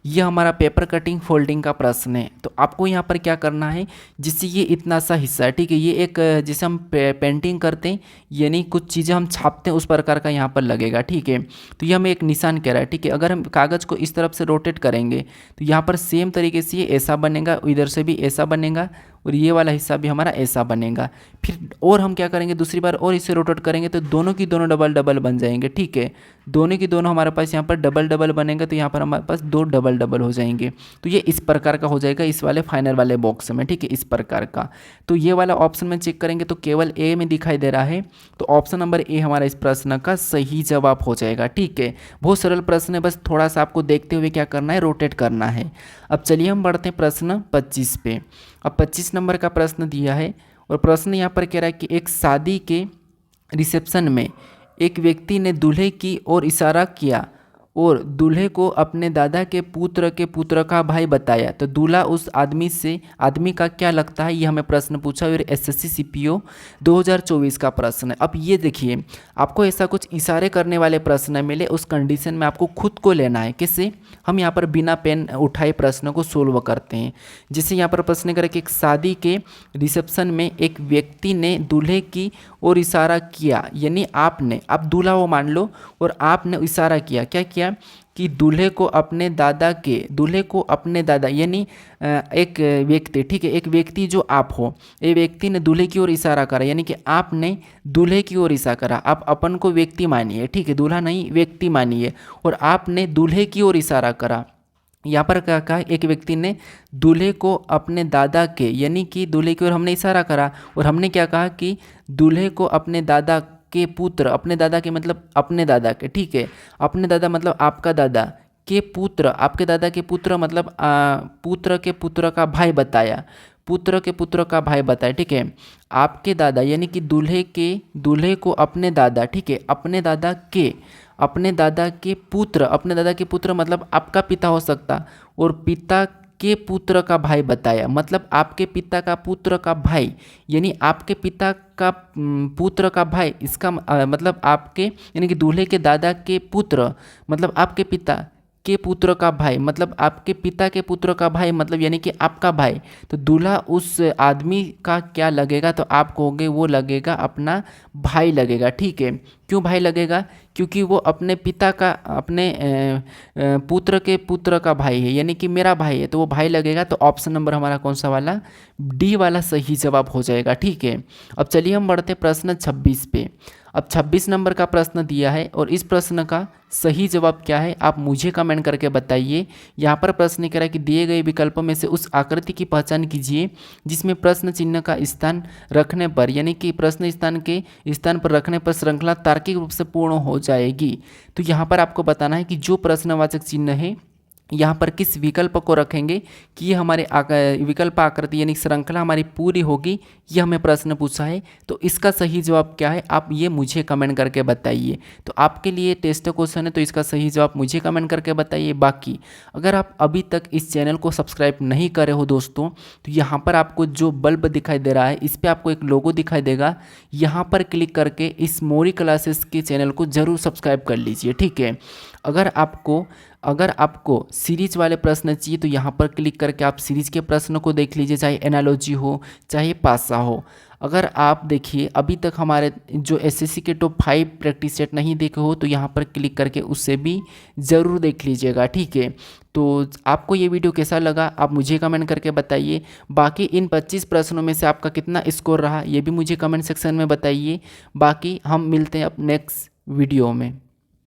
A: ये हमारा पेपर कटिंग फोल्डिंग का प्रश्न है। तो आपको यहाँ पर क्या करना है, जिससे ये इतना सा हिस्सा है, ठीक है। ये एक जैसे हम पेंटिंग करते हैं, यानी कुछ चीज़ें हम छापते हैं उस प्रकार का यहाँ पर लगेगा, ठीक है। तो ये हमें एक निशान कह रहा है, ठीक है। अगर हम कागज़ को इस तरफ से रोटेट करेंगे तो यहाँ पर सेम तरीके से ये ऐसा बनेगा, इधर से भी ऐसा बनेगा और ये वाला हिस्सा भी हमारा ऐसा बनेगा। फिर और हम क्या करेंगे, दूसरी बार और इसे रोटेट करेंगे तो दोनों की दोनों डबल डबल बन जाएंगे, ठीक है। दोनों की दोनों हमारे पास यहाँ पर डबल डबल बनेगा, तो यहाँ पर हमारे पास 2 डबल डबल हो जाएंगे। तो ये इस प्रकार का हो जाएगा इस वाले फाइनल वाले बॉक्स में, ठीक है, इस प्रकार का। तो ये वाला ऑप्शन में चेक करेंगे तो केवल ए में दिखाई दे रहा है, तो ऑप्शन नंबर ए हमारा इस प्रश्न का सही जवाब हो जाएगा, ठीक है। बहुत सरल प्रश्न है, बस थोड़ा सा आपको देखते हुए क्या करना है, रोटेट करना है। अब चलिए हम बढ़ते हैं प्रश्न 25 पे। अब 25 नंबर का प्रश्न दिया है और प्रश्न यहाँ पर कह रहा है कि एक शादी के रिसेप्शन में एक व्यक्ति ने दूल्हे की ओर इशारा किया और दूल्हे को अपने दादा के पुत्र का भाई बताया। तो दूल्हा उस आदमी का क्या लगता है, ये हमें प्रश्न पूछा और एसएससी सीपीओ 2024 का प्रश्न है। अब ये देखिए आपको ऐसा कुछ इशारे करने वाले प्रश्न मिले, उस कंडीशन में आपको खुद को लेना है। कैसे? हम यहाँ पर बिना पेन उठाए प्रश्न को सोल्व करते हैं। जैसे यहाँ पर प्रश्न करें कि एक शादी के रिसेप्शन में एक व्यक्ति ने दूल्हे की ओर इशारा किया, यानी आप दूल्हा हो मान लो और आपने इशारा किया, क्या किया कि दूल्हे को अपने दादा यानी एक व्यक्ति, ठीक है, एक व्यक्ति जो आप हो, ये व्यक्ति ने दूल्हे की ओर इशारा करा, यानी कि आपने दूल्हे की ओर इशारा करा। आप अपन को व्यक्ति मानिए, ठीक है, दूल्हा नहीं व्यक्ति मानिए, और आपने दूल्हे की ओर इशारा करा। यहाँ पर क्या कहा, एक व्यक्ति ने दूल्हे को अपने दादा के, यानी कि दूल्हे की ओर हमने इशारा करा और हमने क्या कहा कि दूल्हे को अपने दादा के पुत्र, अपने दादा के मतलब अपने दादा के, ठीक है, अपने दादा मतलब आपका दादा के पुत्र, आपके दादा के पुत्र मतलब पुत्र के पुत्र का भाई बताया, पुत्र के पुत्र का भाई बताया, ठीक है। आपके दादा यानी कि दूल्हे को अपने दादा, ठीक है, अपने दादा के, अपने दादा के पुत्र मतलब आपका पिता हो सकता, और पिता के पुत्र का भाई बताया, मतलब आपके पिता का पुत्र का भाई, यानी आपके पिता का पुत्र का भाई, इसका मतलब आपके यानी कि दूल्हे के दादा के पुत्र मतलब आपके पिता के पुत्र का भाई, मतलब आपके पिता के पुत्र का भाई, मतलब यानी कि आपका भाई। तो दूल्हा उस आदमी का क्या लगेगा, तो आप कहोगे वो लगेगा अपना भाई लगेगा, ठीक है। क्यों भाई लगेगा? क्योंकि वो अपने पिता का अपने पुत्र के पुत्र का भाई है, यानी कि मेरा भाई है, तो वो भाई लगेगा। तो ऑप्शन नंबर हमारा कौन सा वाला, डी वाला सही जवाब हो जाएगा, ठीक है। अब चलिए हम बढ़ते प्रश्न 26 पे। अब 26 नंबर का प्रश्न दिया है और इस प्रश्न का सही जवाब क्या है आप मुझे कमेंट करके बताइए। यहाँ पर प्रश्न कह रहा है कि दिए गए विकल्पों में से उस आकृति की पहचान कीजिए जिसमें प्रश्न चिन्ह का स्थान रखने पर, यानी कि प्रश्न स्थान के स्थान पर रखने पर श्रृंखला तार्किक रूप से पूर्ण हो जाएगी। तो यहाँ पर आपको बताना है कि जो प्रश्नवाचक चिन्ह है यहाँ पर किस विकल्प को रखेंगे कि ये हमारे विकल्प आकृति यानी श्रृंखला हमारी पूरी होगी, ये हमें प्रश्न पूछा है। तो इसका सही जवाब क्या है आप ये मुझे कमेंट करके बताइए। तो आपके लिए टेस्ट क्वेश्चन है, तो इसका सही जवाब मुझे कमेंट करके बताइए। बाकी अगर आप अभी तक इस चैनल को सब्सक्राइब नहीं करे हो दोस्तों, तो यहाँ पर आपको जो बल्ब दिखाई दे रहा है इस पर आपको एक लोगो दिखाई देगा, यहाँ पर क्लिक करके इस मोरी क्लासेस के चैनल को ज़रूर सब्सक्राइब कर लीजिए, ठीक है। अगर आपको सीरीज वाले प्रश्न चाहिए तो यहाँ पर क्लिक करके आप सीरीज के प्रश्नों को देख लीजिए, चाहे एनालॉजी हो चाहे पासा हो। अगर आप देखिए अभी तक हमारे जो एसएससी के टॉप 5 प्रैक्टिस सेट नहीं देखे हो तो यहाँ पर क्लिक करके उससे भी ज़रूर देख लीजिएगा, ठीक है। तो आपको ये वीडियो कैसा लगा आप मुझे कमेंट करके बताइए। बाकी इन 25 प्रश्नों में से आपका कितना स्कोर रहा ये भी मुझे कमेंट सेक्शन में बताइए। बाकी हम मिलते हैं अब नेक्स्ट वीडियो में।